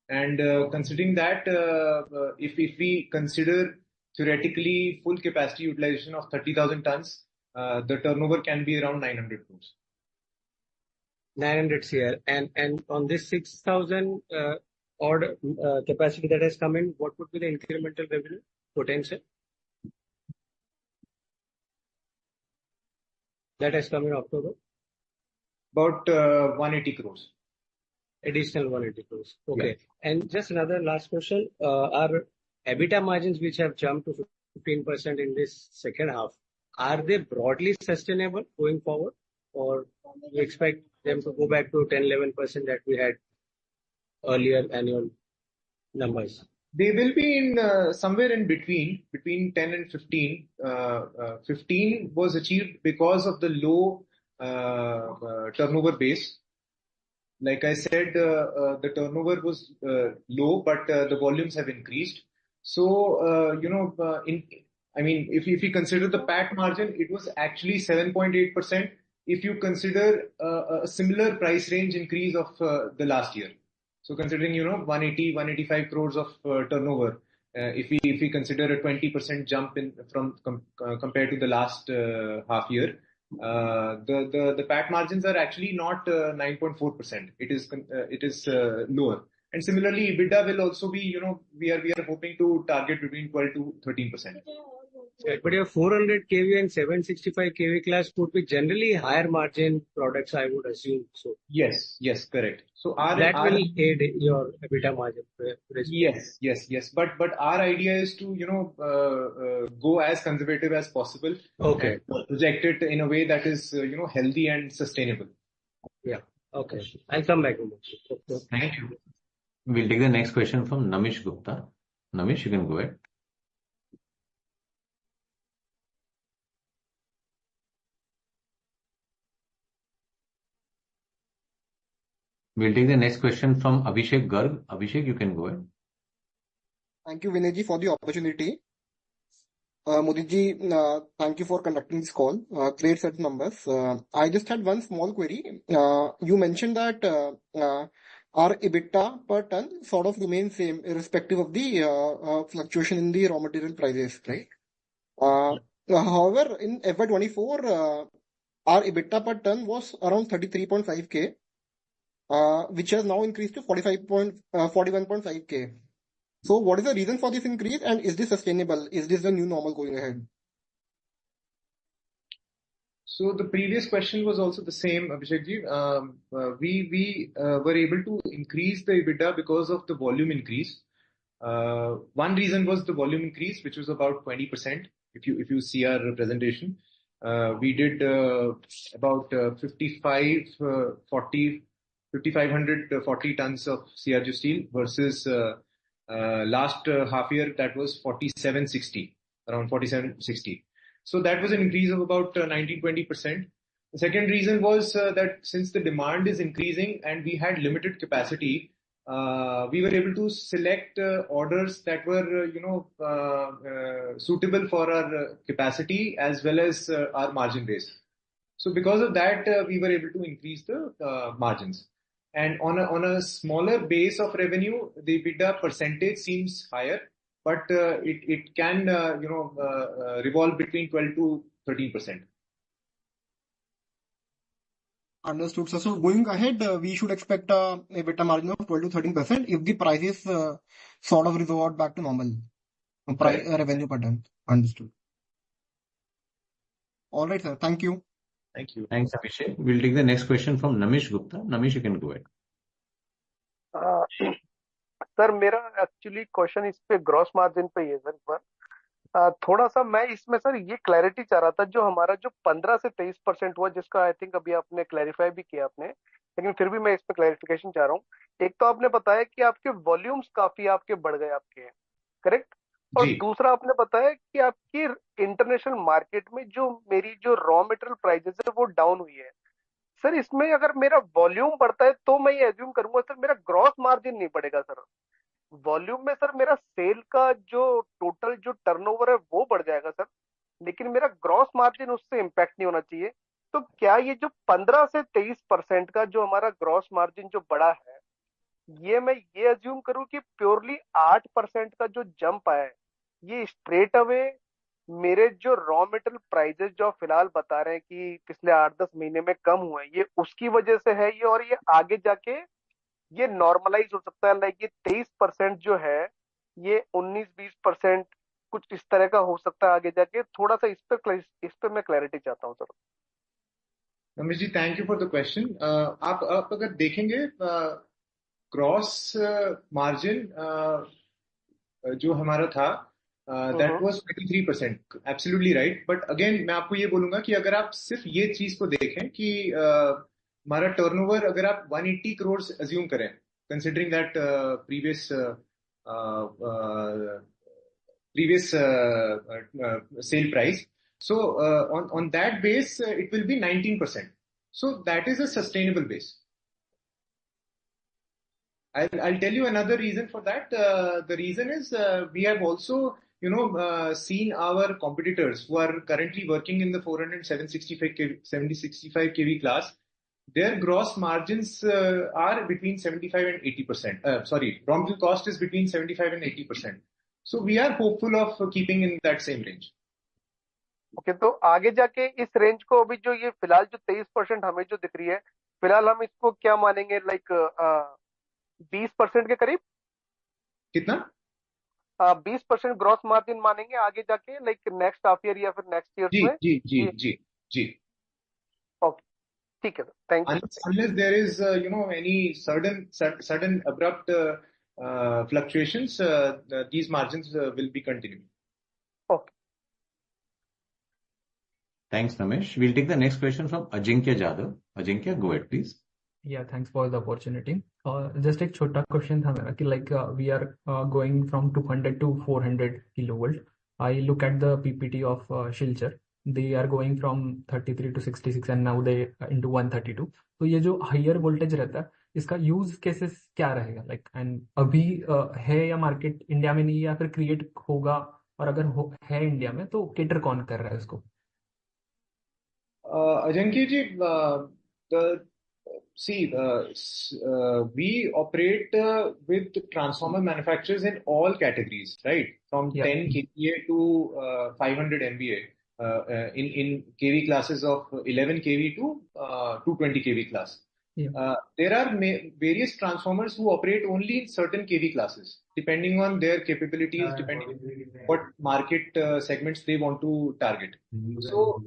And considering that, if we consider theoretically full capacity utilization of 30,000 tons, the turnover can be around 900 crores. 900 CR. And on this 6,000 odd capacity that has come in, what would be the incremental revenue potential that has come in October? About 180 crores. Additional 180 crores. Okay. Yeah. And just another last question. Our EBITDA margins, which have jumped to 15% in this second half, are they broadly sustainable going forward, or you expect them to go back to 10-11% that we had earlier annual numbers? They will be in somewhere in between 10 and 15. 15 was achieved because of the low turnover base. Like I said, the turnover was low, but the volumes have increased. So, if you consider the PAT margin, it was actually 7.8%. If you consider a similar price range increase of the last year. So considering, 180, 185 crores of turnover, if we consider a 20% jump compared to the last half year, the PAT margins are actually not 9.4%. It is lower. And similarly, EBITDA will also be, we are hoping to target between 12 to 13%. Right. But your 400 kV and 765 kV class would be generally higher margin products, I would assume. So yes, correct. So that will aid your EBITDA margin. Yes. But our idea is to go as conservative as possible. Okay. And project it in a way that is healthy and sustainable. Yeah. Okay. I'll come back. Thank you. We'll take the next question from Namish Gupta. Namish, you can go ahead. We'll take the next question from Abhishek Garg. Abhishek, you can go ahead. Thank you, Vinay ji, for the opportunity. Modi ji, thank you for conducting this call. Great set of numbers. I just had one small query. You mentioned that our EBITDA per ton sort of remains same irrespective of the fluctuation in the raw material prices, right? However, in FY24, our EBITDA per ton was around 33.5K. Which has now increased to 41.5K. So what is the reason for this increase, and is this sustainable? Is this the new normal going ahead? So the previous question was also the same, Abhishek ji. We were able to increase the EBITDA because of the volume increase. One reason was the volume increase, which was about 20%. If you see our presentation, we did about 5,540 tons of CRGO steel versus last half year that was 4760, around 4760. So that was an increase of about 19-20%. The second reason was that since the demand is increasing and we had limited capacity, we were able to select orders that were suitable for our capacity as well as our margin base. So because of that, we were able to increase the margins. And on a smaller base of revenue, the EBITDA percentage seems higher, but it can revolve between 12 to 13%. Understood. So going ahead, we should expect a EBITDA margin of 12 to 13% if the prices sort of revert back to normal revenue per ton. Understood. All right, sir. Thank you. Thank you. Thanks, Abhishek. We'll take the next question from Namish Gupta. Namish, you can go ahead. Sir मेरा actually question इस पे gross margin पे ही है sir पर थोड़ा सा मैं इसमें सर ये क्लैरिटी चाह रहा था जो हमारा जो 15 से 23% हुआ जिसका आई थिंक अभी आपने क्लैरिफाई भी किया आपने लेकिन फिर भी मैं इस पे क्लैरिफिकेशन चाह रहा हूँ एक तो आपने बताया कि आपके वॉल्यूम्स काफी आपके बढ़ गए आपके करेक्ट और दूसरा आपने बताया कि आपकी इंटरनेशनल मार्केट में जो मेरी जो रॉ मटेरियल प्राइसेस है वो डाउन हुई है सर इसमें अगर मेरा वॉल्यूम बढ़ता है तो मैं ये एज्यूम करूंगा सर मेरा ग्रॉस मार्जिन नहीं बढ़ेगा सर वॉल्यूम में सर मेरा सेल का जो टोटल जो टर्नओवर है वो बढ़ जाएगा सर लेकिन मेरा ग्रॉस मार्जिन उससे इम्पैक्ट नहीं होना चाहिए। तो क्या ये जो 15 से 23% का जो हमारा ग्रॉस मार्जिन जो बड़ा है, ये मैं ये अज्यूम करूं कि प्योरली 8% का जो जंप आया है, ये स्ट्रेट अवे मेरे जो रॉ मेटेरियल प्राइजेस जो फिलहाल बता रहे हैं कि पिछले 8-10 महीने में कम हुए हैं, ये उसकी वजह से है ये, और ये आगे जाके ये नॉर्मलाइज हो सकता है? लाइक ये 23% जो है, ये 19-20% कुछ इस तरह का हो सकता है आगे जाके? थोड़ा सा इस पे मैं क्लैरिटी चाहता हूँ sir. Ramesh ji, thank you for the question. आप अगर देखेंगे ग्रॉस मार्जिन जो हमारा था, that was 23%, absolutely right. But again मैं आपको ये बोलूंगा कि अगर आप सिर्फ ये चीज को देखें कि हमारा टर्नओवर अगर आप 180 करोड़ अज्यूम करें, considering that previous previous sale price. So on that base, it will be 19%. So that is a sustainable base. I'll tell you another reason for that. The reason is we have also, seen our competitors who are currently working in the 400 765 kV class. Their gross margins are between 75 and 80%. Sorry, raw material cost is between 75 and 80%. So we are hopeful of keeping in that same range. Okay, तो आगे जाके इस range को, अभी जो ये फिलहाल जो 23% हमें जो दिख रही है, फिलहाल हम इसको क्या मानेंगे? लाइक 20% के करीब? कितना? 20% ग्रॉस मार्जिन मानेंगे आगे जाके, लाइक नेक्स्ट हाफ ईयर या फिर नेक्स्ट ईयर में? जी जी जी जी। ओके, ठीक है, thank you. Unless there is any sudden abrupt fluctuations, these margins will be continuing. Okay. Thanks, Ramesh. We'll take the next question from Ajinkya Jadhav. Ajinkya, go ahead, please. Yeah, thanks for the opportunity. Just एक छोटा question था मेरा कि like we are going from 200 to 400 kilovolt. I look at the PPT of Shilchar. They are going from 33 to 66 and now they into 132. तो ये जो higher voltage रहता है, इसका यूज केसेस क्या रहेगा? लाइक एंड अभी है या मार्केट इंडिया में नहीं, या फिर क्रिएट होगा, और अगर है इंडिया में तो केटर कौन कर रहा है इसको? Ajankya ji, we operate with transformer manufacturers in all categories, right? From 10 kVA to 500 MVA, in kV classes of 11 kV to 220 kV class. There are various transformers who operate only in certain kV classes, depending on their capabilities, depending on what market segments they want to target. So,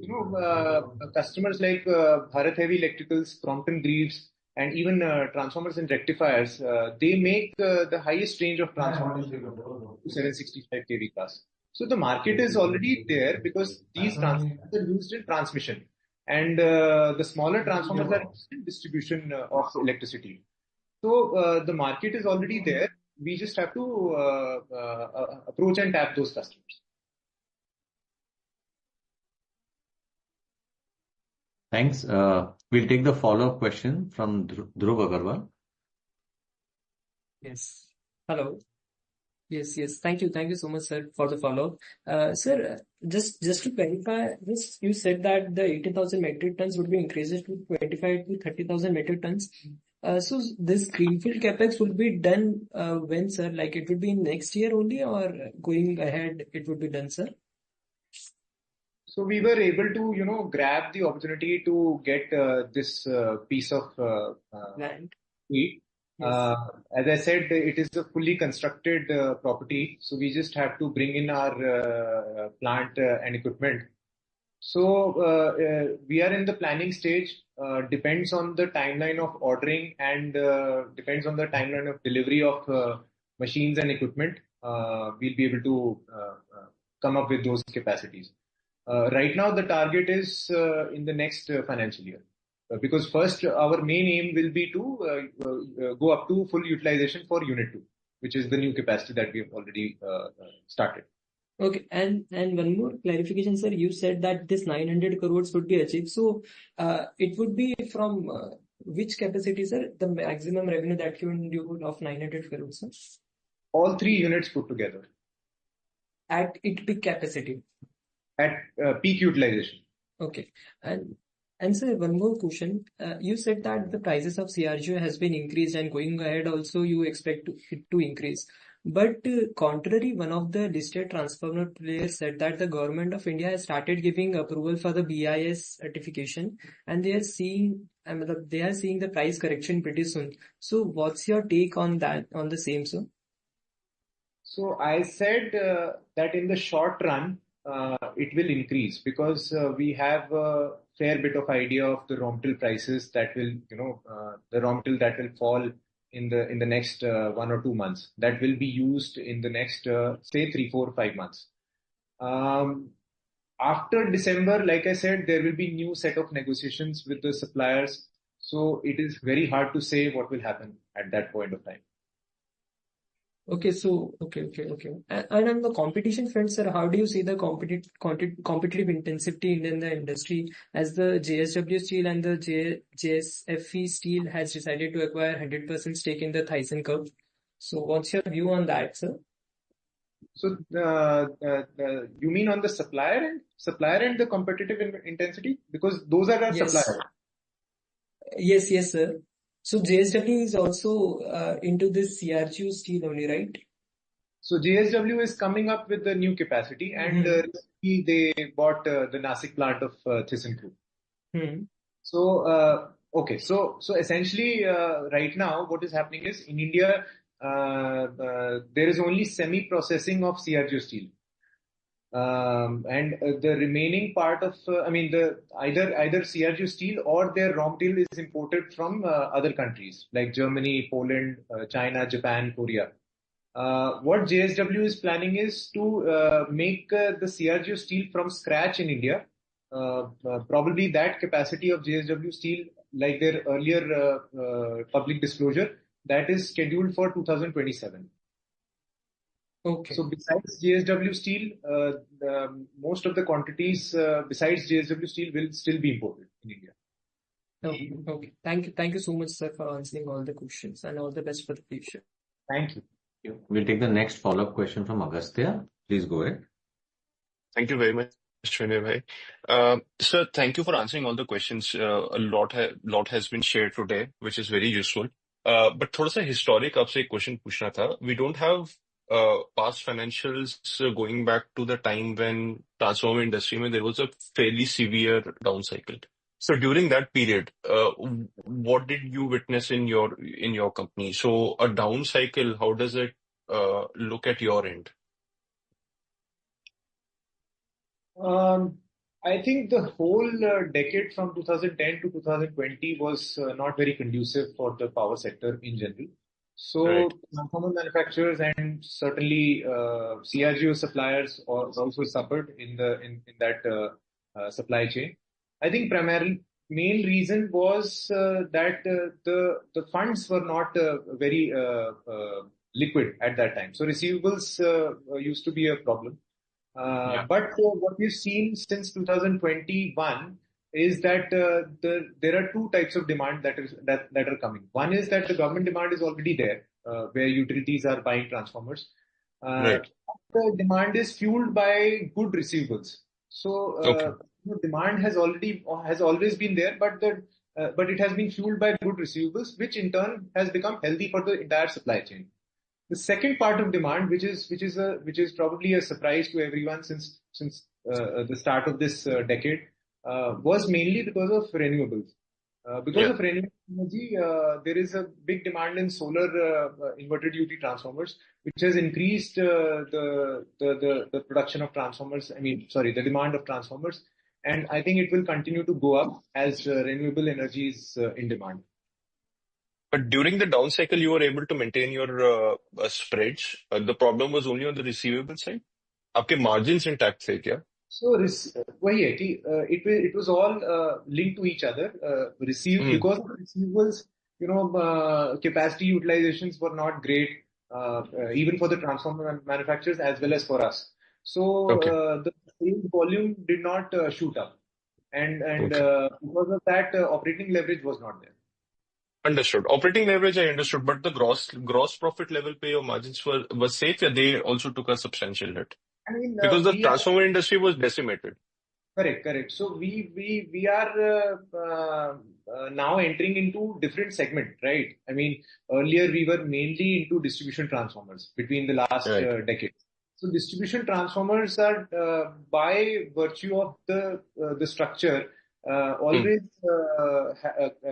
customers like Bharat Heavy Electricals, Crompton Greaves, and even transformers and rectifiers, they make the highest range of transformers to 765 kV class. So the market is already there because these transformers are used in transmission, and the smaller transformers are used in distribution of electricity. So the market is already there. We just have to approach and tap those customers. Thanks. We'll take the follow-up question from Dhruv Agarwal. Yes. Hello. Yes. Thank you so much, sir, for the follow-up. Sir, just to clarify, you said that the 18,000 metric tons would be increased to 25 to 30,000 metric tons. So this greenfield capex would be done when, sir? Like it would be next year only, or going ahead it would be done, sir? So we were able to, grab the opportunity to get this piece of land. As I said, it is a fully constructed property, so we just have to bring in our plant and equipment. So we are in the planning stage. Depends on the timeline of ordering and depends on the timeline of delivery of machines and equipment. We'll be able to come up with those capacities. Right now, the target is in the next financial year. Because first, our main aim will be to go up to full utilization for Unit 2, which is the new capacity that we have already started. Okay, and one more clarification, sir. You said that this 900 crores would be achieved. So it would be from which capacity, sir? The maximum revenue that you can do of 900 crores, sir? All three units put together. At its peak capacity? at peak utilization. Okay. And sir, one more question. You said that the prices of CRGO has been increased and going ahead also you expect it to increase. But contrary, one of the listed transformer players said that the government of India has started giving approval for the BIS certification, and they are seeing, I mean, they are seeing the price correction pretty soon. So what's your take on that, on the same, sir? So I said that in the short run, it will increase because we have a fair bit of idea of the raw material prices that will, the raw material that will fall in the next 1 or 2 months. That will be used in the next, say, 3, 4, 5 months. After December, like I said, there will be new set of negotiations with the suppliers. So it is very hard to say what will happen at that point of time. Okay, so okay. And on the competition front, sir, how do you see the competitive intensity in the industry as the JSW Steel and the JSFE Steel has decided to acquire 100% stake in the ThyssenKrupp? So what's your view on that, sir? So you mean on the supplier and the competitive intensity, because those are our suppliers. Yes, sir. So JSW is also into this CRGO steel only, right? So JSW is coming up with the new capacity, and they bought the Nasik plant of ThyssenKrupp. So okay, so essentially right now what is happening is in India there is only semi-processing of CRGO steel. And the remaining part of, either CRGO steel or their raw material is imported from other countries like Germany, Poland, China, Japan, Korea. What JSW is planning is to make the CRGO steel from scratch in India. Probably that capacity of JSW steel, like their earlier public disclosure, that is scheduled for 2027. Okay. So besides JSW Steel, most of the quantities besides JSW Steel will still be imported in India. Okay. Thank you so much, sir, for answering all the questions, and all the best for the future. Thank you. We'll take the next follow-up question from Agastya. Please go ahead. Thank you very much, Vinay bhai. Sir, thank you for answering all the questions. A lot has been shared today, which is very useful. But थोड़ा सा historic आपसे एक question पूछना था. We don't have past financials going back to the time when transformer industry में there was a fairly severe down cycle. So during that period, what did you witness in your company? So a down cycle, how does it look at your end? I think the whole decade from 2010 to 2020 was not very conducive for the power sector in general. So transformer manufacturers and certainly CRGO suppliers also suffered in that supply chain. I think main reason was that the funds were not very liquid at that time. So receivables used to be a problem. But what we've seen since 2021 is that there are two types of demand that are coming. One is that the government demand is already there, where utilities are buying transformers. The demand is fueled by good receivables. So demand has always been there, but it has been fueled by good receivables, which in turn has become healthy for the entire supply chain. The second part of demand, which is probably a surprise to everyone since the start of this decade, was mainly because of renewables. Because of renewable energy, there is a big demand in solar inverter duty transformers, which has increased the production of transformers. The demand of transformers, and I think it will continue to go up as renewable energy is in demand. But during the down cycle, you were able to maintain your spreads. The problem was only on the receivable side. आपके margins intact थे क्या? So वही है कि it was all linked to each other. Because of receivables, capacity utilizations were not great, even for the transformer manufacturers as well as for us. So the sales volume did not shoot up, and because of that, operating leverage was not there. Understood. Operating leverage, I understood, but the gross profit level pay your margins were safe, and they also took a substantial hit. I mean, Because the we are transformer industry was decimated. correct. So we are now entering into different segment, right? I mean, earlier we were mainly into distribution transformers between the last Right. decade. So distribution transformers are by virtue of the structure always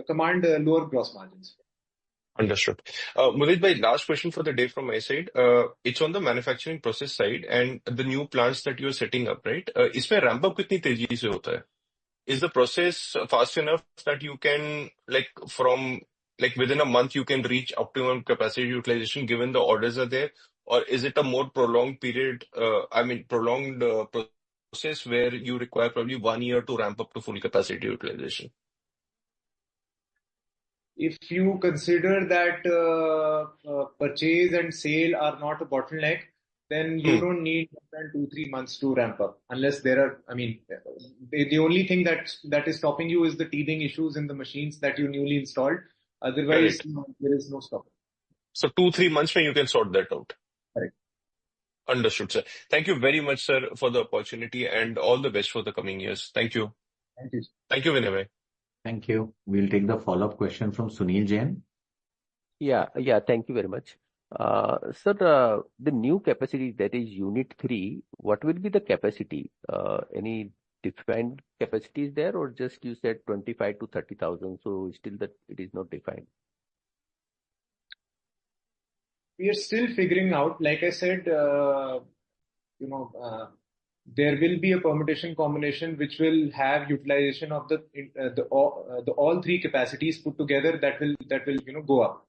command lower gross margins. Understood. Mudit bhai, last question for the day from my side. It's on the manufacturing process side and the new plants that you're setting up, right? इसमें ramp up कितनी तेजी से होता है? Is the process fast enough that you can, like within a month, you can reach optimum capacity utilization given the orders are there? Or is it a more prolonged period, prolonged process where you require probably 1 year to ramp up to full capacity utilization? If you consider that purchase and sale are not a bottleneck, then you don't need more than 2-3 months to ramp up. Unless there are, I mean, the only thing that is stopping you is the teething issues in the machines that you newly installed. Otherwise, Correct. no, there is no stop. So 2-3 months when you can sort that out. Correct. Understood, sir. Thank you very much, sir, for the opportunity and all the best for the coming years. Thank you. Thank you. Thank you, Vinay bhai. Thank you. We'll take the follow-up question from Sunil Jain. Yeah, thank you very much. Sir, the new capacity, that is Unit 3, what will be the capacity? Any defined capacity is there, or just you said 25 to 30,000, so still that it is not defined? We are still figuring out. Like I said, there will be a permutation combination which will have utilization of the all three capacities put together. That will go up.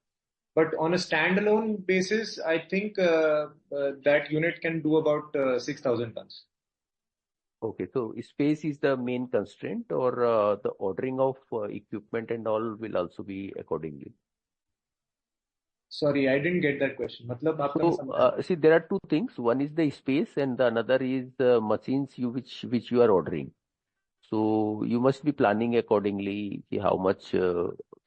But on a standalone basis, I think that unit can do about 6,000 tons. Okay, so space is the main constraint, or the ordering of equipment and all will also be accordingly? Sorry, I didn't get that question. So, see, there are two things. One is the space, and the another is the machines which you are ordering. So you must be planning accordingly how much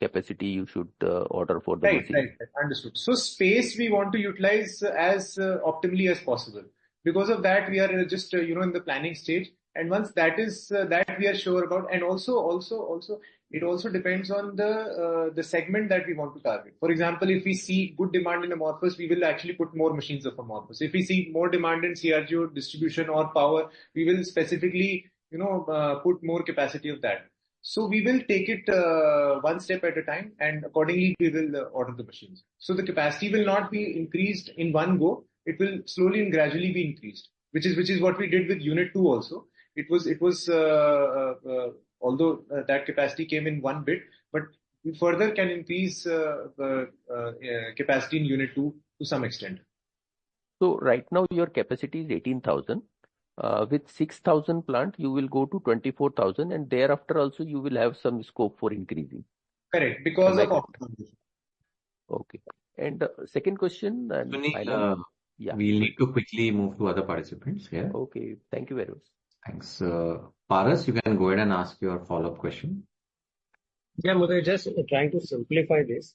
capacity you should order for the machine. Right. Understood. So space we want to utilize as optimally as possible. Because of that, we are just in the planning stage. And once that is that we are sure about, and also it also depends on the segment that we want to target. For example, if we see good demand in amorphous, we will actually put more machines of amorphous. If we see more demand in CRGO distribution or power, we will specifically put more capacity of that. So we will take it one step at a time, and accordingly we will order the machines. So the capacity will not be increased in one go. It will slowly and gradually be increased, which is what we did with Unit 2 also. It was although that capacity came in one bit, but we further can increase capacity in Unit 2 to some extent. So right now your capacity is 18,000. With 6,000 plant, you will go to 24,000, and thereafter also you will have some scope for increasing. Correct, because of optimization. Okay. And second question. Sunil, we'll need to quickly move to other participants here. Okay, thank you very much. Thanks. Paras, you can go ahead and ask your follow-up question. Yeah, Mudai, just trying to simplify this.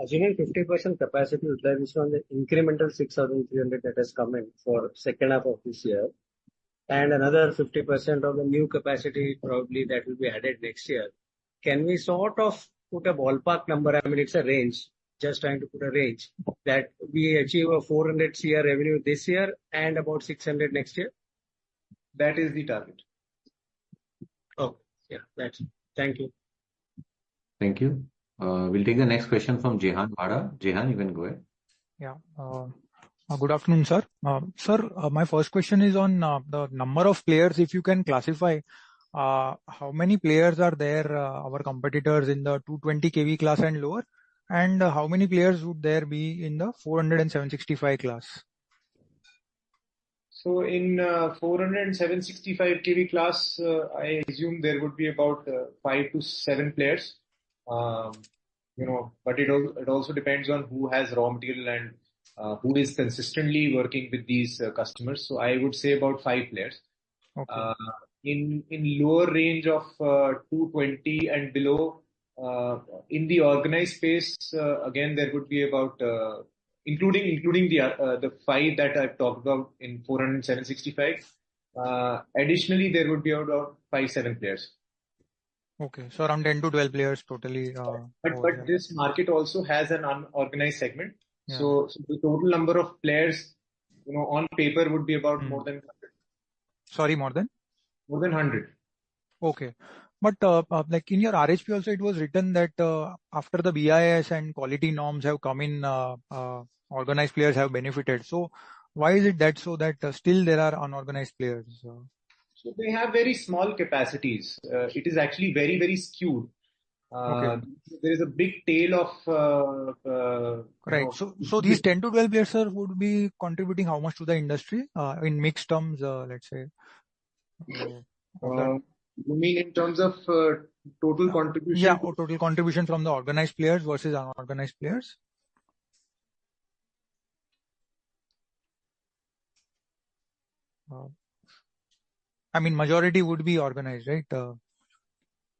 Assuming 50% capacity utilization on the incremental 6,300 that has come in for second half of this year, and another 50% of the new capacity probably that will be added next year. Can we sort of put a ballpark number? I mean, it's a range, just trying to put a range, that we achieve a 400 CR revenue this year and about 600 next year? That is the target. Oh, yeah, that's it. Thank you. Thank you. We'll take the next question from Jehan Vada. Jehan, you can go ahead. Yeah. Good afternoon, sir. Sir, my first question is on the number of players. If you can classify how many players are there, our competitors in the 220 kV class and lower, and how many players would there be in the 400 and 765 class? So in 400 and 765 kV class, I assume there would be about 5 to 7 players. But it also depends on who has raw material and who is consistently working with these customers. So I would say about 5 players. Okay. In lower range of 220 and below, in the organized space, again there would be about including the 5 that I've talked about in 400 and 765. Additionally, there would be about 5-7 players. Okay, so around 10 to 12 players totally. But this market also has an unorganized segment. Yeah. So the total number of players, on paper would be about more than 100. Sorry, more than? More than 100. Okay. But like in your RHP also, it was written that after the BIS and quality norms have come in, organized players have benefited. So why is it that so that still there are unorganized players? So they have very small capacities. It is actually very, very skewed. Okay. There is a big tail of right. So these 10 to 12 players, sir, would be contributing how much to the industry in mixed terms, let's say? You mean in terms of total contribution? Yeah, or total contribution from the organized players versus unorganized players? I mean, majority would be organized, right?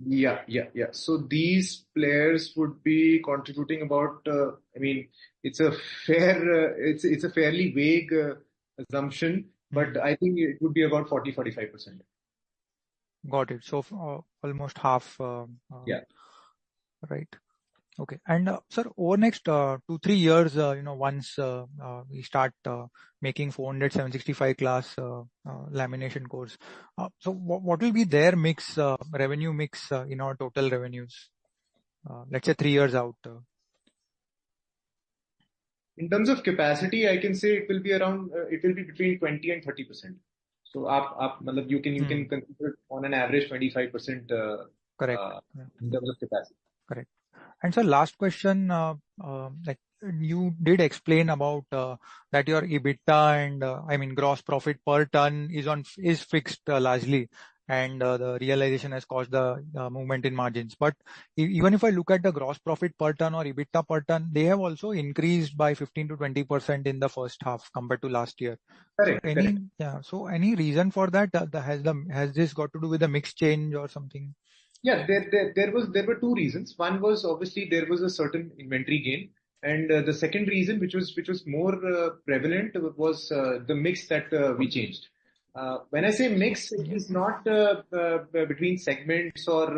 Yeah. So these players would be contributing about. I mean, it's a it's a fairly vague assumption, but I think it would be about 40-45%. Got it. So almost half. Yeah. Right. Okay. And sir, over next 2-3 years, once we start making 400, 765 class lamination cores, so what will be their mix, revenue mix in our total revenues? Let's say 3 years out. In terms of capacity, I can say it will be around. It will be between 20 and 30%. So you can consider on an average 25%. Correct. In terms of capacity. Correct. And so last question, like you did explain about that your EBITDA and I mean gross profit per ton is fixed largely, and the realization has caused the movement in margins. But even if I look at the gross profit per ton or EBITDA per ton, they have also increased by 15 to 20% in the first half compared to last year. Correct. So any reason for that? Has this got to do with the mix change or something? Yeah, there were 2 reasons. One was obviously there was a certain inventory gain, and the second reason, which was more prevalent, was the mix that we changed. When I say mix, it is not between segments or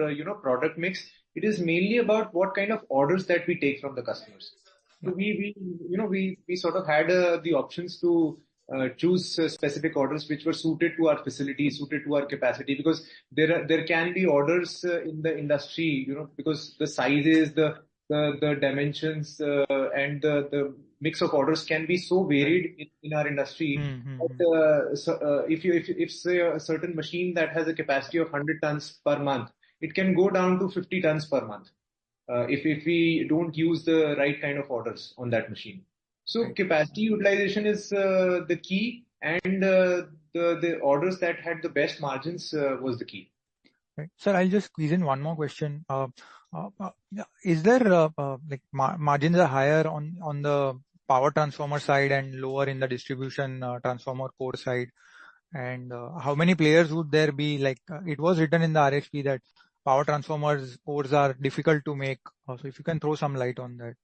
product mix. It is mainly about what kind of orders that we take from the customers. So we sort of had the options to choose specific orders which were suited to our facility, suited to our capacity, because there can be orders in the industry, because the sizes, the dimensions, and the mix of orders can be so varied in our industry. But, if say a certain machine that has a capacity of 100 tons per month, it can go down to 50 tons per month if we don't use the right kind of orders on that machine. So capacity utilization is the key, and the orders that had the best margins was the key. Right. Sir, I'll just squeeze in one more question. Is there like margins are higher on the power transformer side and lower in the distribution transformer core side? And how many players would there be? Like it was written in the RHP that power transformers cores are difficult to make. So if you can throw some light on that.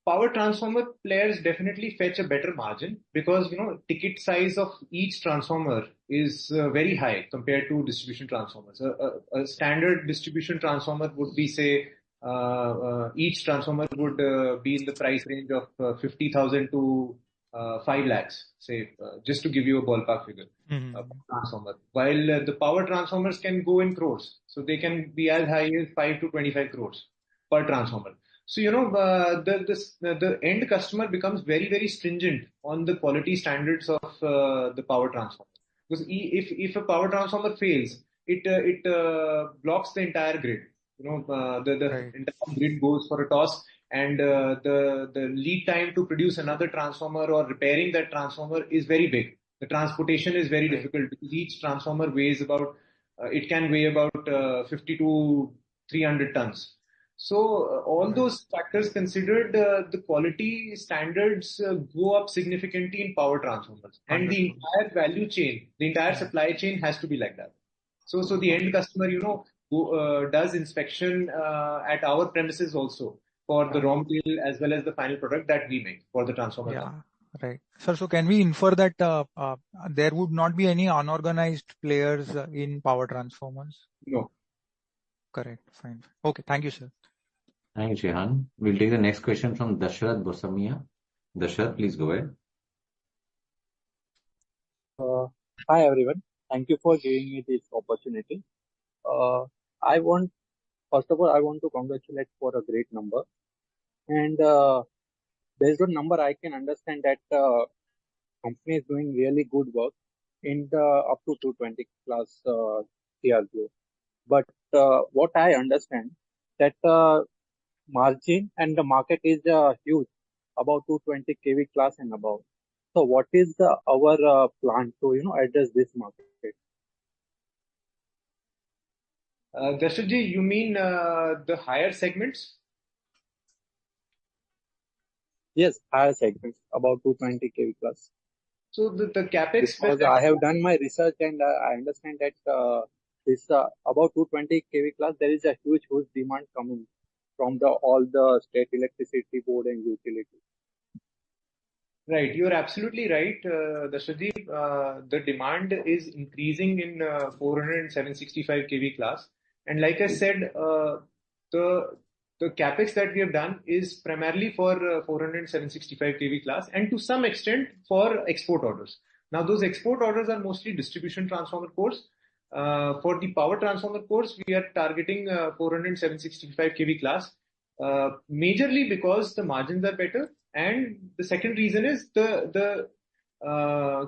Power transformer players definitely fetch a better margin because ticket size of each transformer is very high compared to distribution transformers. A standard distribution transformer would be, say, each transformer would be in the price range of 50,000 to 5 lakhs, say, just to give you a ballpark figure. Transformer. While the power transformers can go in crores, so they can be as high as 5 to 25 crores per transformer. So, the end customer becomes very, very stringent on the quality standards of the power transformer. Because if a power transformer fails, it blocks the entire grid. The entire grid goes for a toss, and the lead time to produce another transformer or repairing that transformer is very big. The transportation is very difficult because each transformer weighs about, it can weigh about 50 to 300 tons. So all those factors considered, the quality standards go up significantly in power transformers, and the entire value chain, the entire supply chain has to be like that. So the end customer, does inspection at our premises also for the raw material as well as the final product that we make for the transformer Yeah, company. right. Sir, so can we infer that there would not be any unorganized players in power transformers? No. Correct. Fine. Okay. Thank you, sir. Thank you, Jehan. We'll take the next question from Dashrath Bosamia. Dashrath, please go ahead. Hi everyone. Thank you for giving me this opportunity. Uh, First of all, I want to congratulate for a great number. And based on number, I can understand that company is doing really good work in the up to 220 class CRGO. But what I understand that margin and the market is huge, about 220 kV class and above. So what is our plan to address this market? Dashrathji, you mean the higher segments? Yes, higher segments, about 220 kV plus. So the capex. Because I have done my research and I understand that this about 220 kV class, there is a huge demand coming from all the state electricity board and utility. Right, you're absolutely right, Dashrathji. The demand is increasing in 400 and 765 kV class, and like I said, the capex that we have done is primarily for 400 and 765 kV class, and to some extent for export orders. Now, those export orders are mostly distribution transformer cores. For the power transformer cores, we are targeting 400 and 765 kV class, majorly because the margins are better. And the second reason is the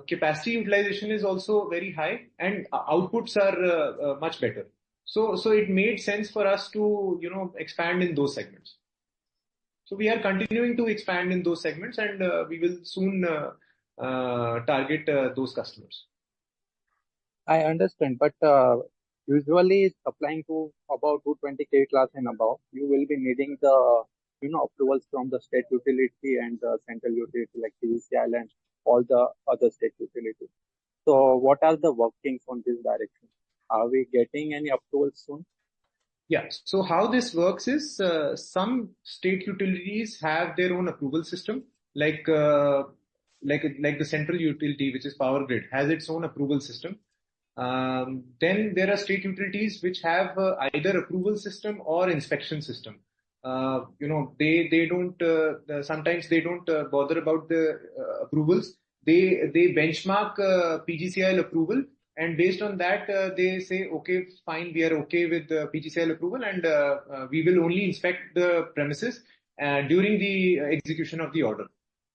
capacity utilization is also very high and outputs are much better. So it made sense for us to expand in those segments. So we are continuing to expand in those segments, and we will soon target those customers. I understand, but usually supplying to about 220 kV class and above, you will be needing the approvals from the state utility and the central utility like PGCIL and all the other state utilities. So what are the workings on this direction? Are we getting any approvals soon? Yeah. So how this works is some state utilities have their own approval system, like the central utility, which is Power Grid, has its own approval system. Then there are state utilities which have either approval system or inspection system. They don't sometimes they don't bother about the approvals. They benchmark PGCIL approval, and based on that they say, okay, fine, we are okay with the PGCIL approval, and we will only inspect the premises during the execution of the order.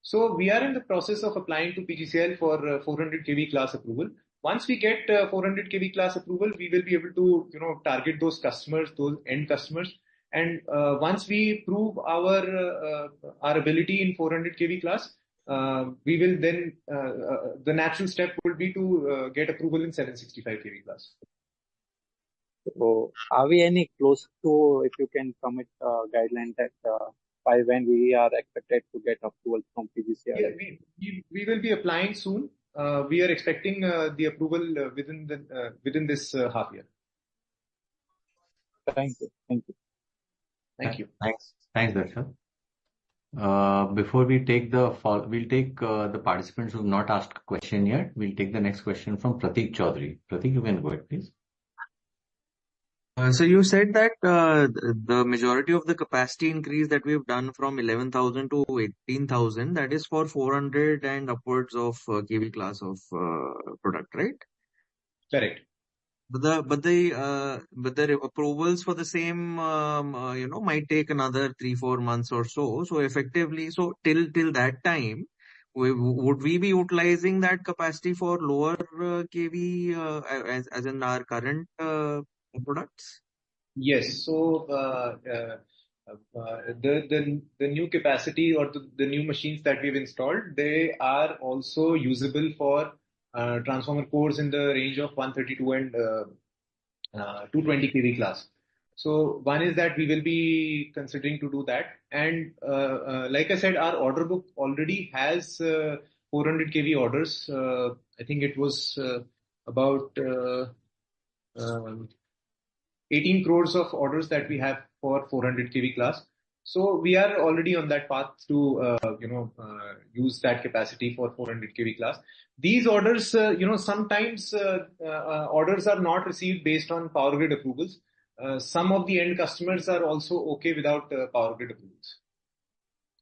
So we are in the process of applying to PGCIL for 400 kV class approval. Once we get 400 kV class approval, we will be able to target those customers, those end customers. And once we prove our ability in 400 kV class, we will then the natural step will be to get approval in 765 kV class. So are we any close to, if you can commit guideline that by when we are expected to get approval from PGCIL? Yeah, we will be applying soon. We are expecting the approval within this half year. Thank you. Thank you. Thank you. Thanks, Darshan. Before we take we'll take the participants who have not asked a question yet. We'll take the next question from Pratik Chaudhary. Pratik, you can go ahead, please. So you said that the majority of the capacity increase that we've done from 11,000 to 18,000, that is for 400 and upwards of kV class of product, right? Correct. But the approvals for the same might take another 3-4 months or so. So effectively, till that time, would we be utilizing that capacity for lower kV as in our current products? Yes. So the new capacity or the new machines that we've installed, they are also usable for transformer cores in the range of 132 and 220 kV class. So one is that we will be considering to do that, and like I said, our order book already has 400 kV orders. I think it was about 18 crores of orders that we have for 400 kV class. So we are already on that path to use that capacity for 400 kV class. These orders, sometimes orders are not received based on power grid approvals. Some of the end customers are also okay without power grid approvals.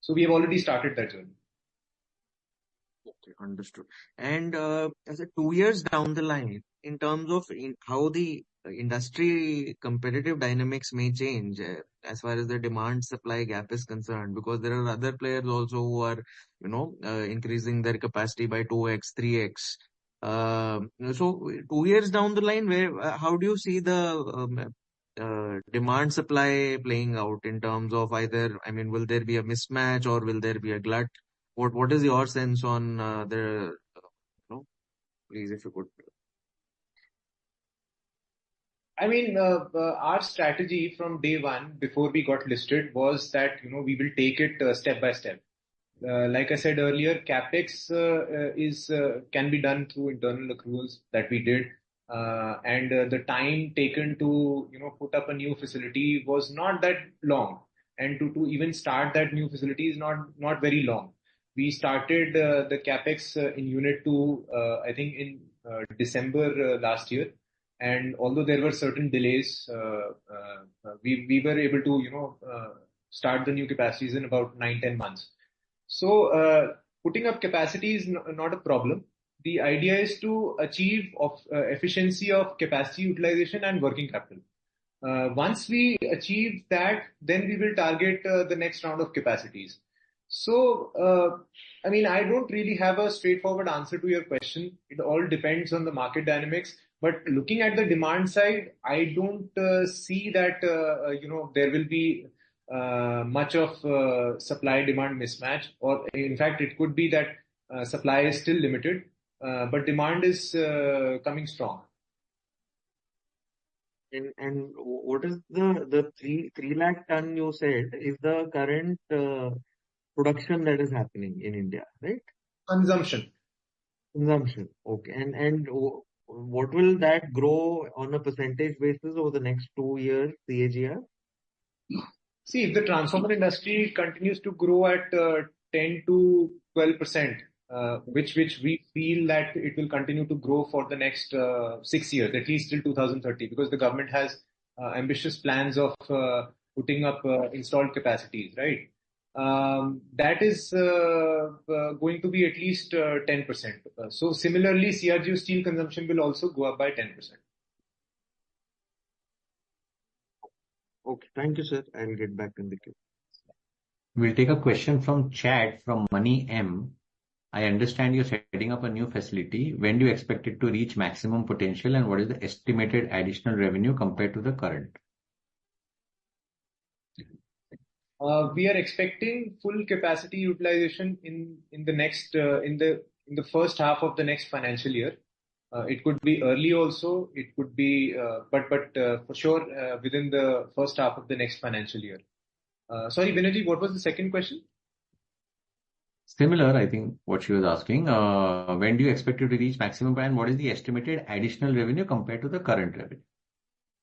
So we have already started that journey. Okay, understood. And as a 2 years down the line, in terms of how the industry competitive dynamics may change as far as the demand supply gap is concerned, because there are other players also who are, increasing their capacity by 2x, 3x. So 2 years down the line, how do you see the demand supply playing out in terms of either, I mean, will there be a mismatch or will there be a glut? What is your sense on please, if you could. I mean, our strategy from day one before we got listed was that, we will take it step by step. Like I said earlier, capex can be done through internal accruals that we did, and the time taken to put up a new facility was not that long, and to even start that new facility is not very long. We started the capex in Unit 2, I think in December last year, and although there were certain delays, we were able to start the new capacities in about 9-10 months. So putting up capacity is not a problem. The idea is to achieve efficiency of capacity utilization and working capital. Once we achieve that, then we will target the next round of capacities. So, I mean, I don't really have a straightforward answer to your question. It all depends on the market dynamics. But looking at the demand side, I don't see that there will be much of supply-demand mismatch, or in fact, it could be that supply is still limited, but demand is coming strong. And what is the 3 lakh ton you said is the current production that is happening in India, right? Consumption. Okay. And what will that grow on a percentage basis over the next 2 years, CAGR? See, if the transformer industry continues to grow at 10 to 12%, which we feel that it will continue to grow for the next 6 years, at least till 2030, because the government has ambitious plans of putting up installed capacities, right? That is going to be at least 10%. So similarly, CRGO steel consumption will also go up by 10%. Okay, thank you, sir. I'll get back in the queue. We'll take a question from chat from Money M. I understand you're setting up a new facility. When do you expect it to reach maximum potential, and what is the estimated additional revenue compared to the current? We are expecting full capacity utilization in the next in the first half of the next financial year. It could be early also. It could be, but for sure within the first half of the next financial year. Sorry, Vinay, what was the second question? Similar, I think, what she was asking. When do you expect it to reach maximum, and what is the estimated additional revenue compared to the current revenue?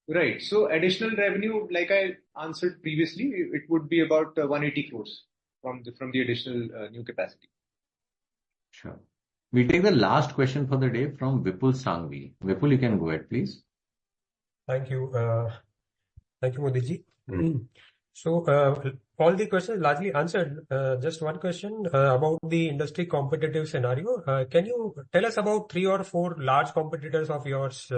Right. So additional revenue, like I answered previously, it would be about 180 crores from the additional new capacity. Sure. We'll take the last question for the day from Vipul Sangvi. Vipul, you can go ahead, please. Thank you. Thank you, Modi ji. So all the questions largely answered. Just one question about the industry competitive scenario. Can you tell us about 3 or 4 large competitors of yours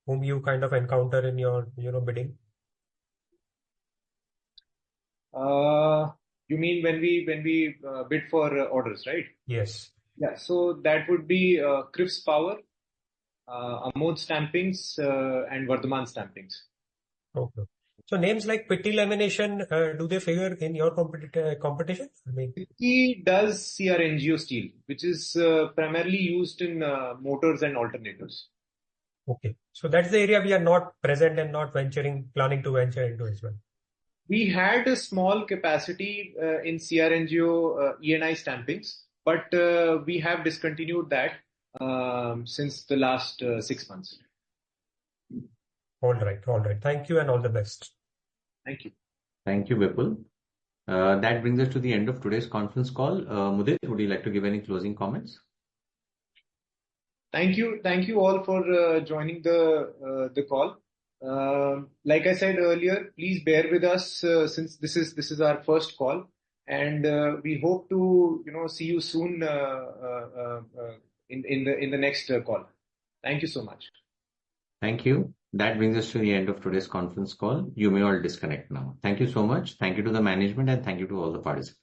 whom you kind of encounter in your bidding? You mean when we bid for orders, right? Yes. Yeah. So that would be Crips Power, Amod Stampings, and Vardhaman Stampings. Okay. So names like Bee Laminations, do they figure in your competition? I mean, He does CRNGO steel, which is primarily used in motors and alternators. Okay. So that's the area we are not present and not planning to venture into as well. We had a small capacity in CRNGO ENI stampings, but we have discontinued that since the last 6 months. All right. Thank you and all the best. Thank you. Thank you, Vipul. That brings us to the end of today's conference call. Mudit, would you like to give any closing comments? Thank you all for joining the call. Like I said earlier, please bear with us since this is our first call, and we hope to see you soon in the next call. Thank you so much. Thank you. That brings us to the end of today's conference call. You may all disconnect now. Thank you so much. Thank you to the management and thank you to all the participants.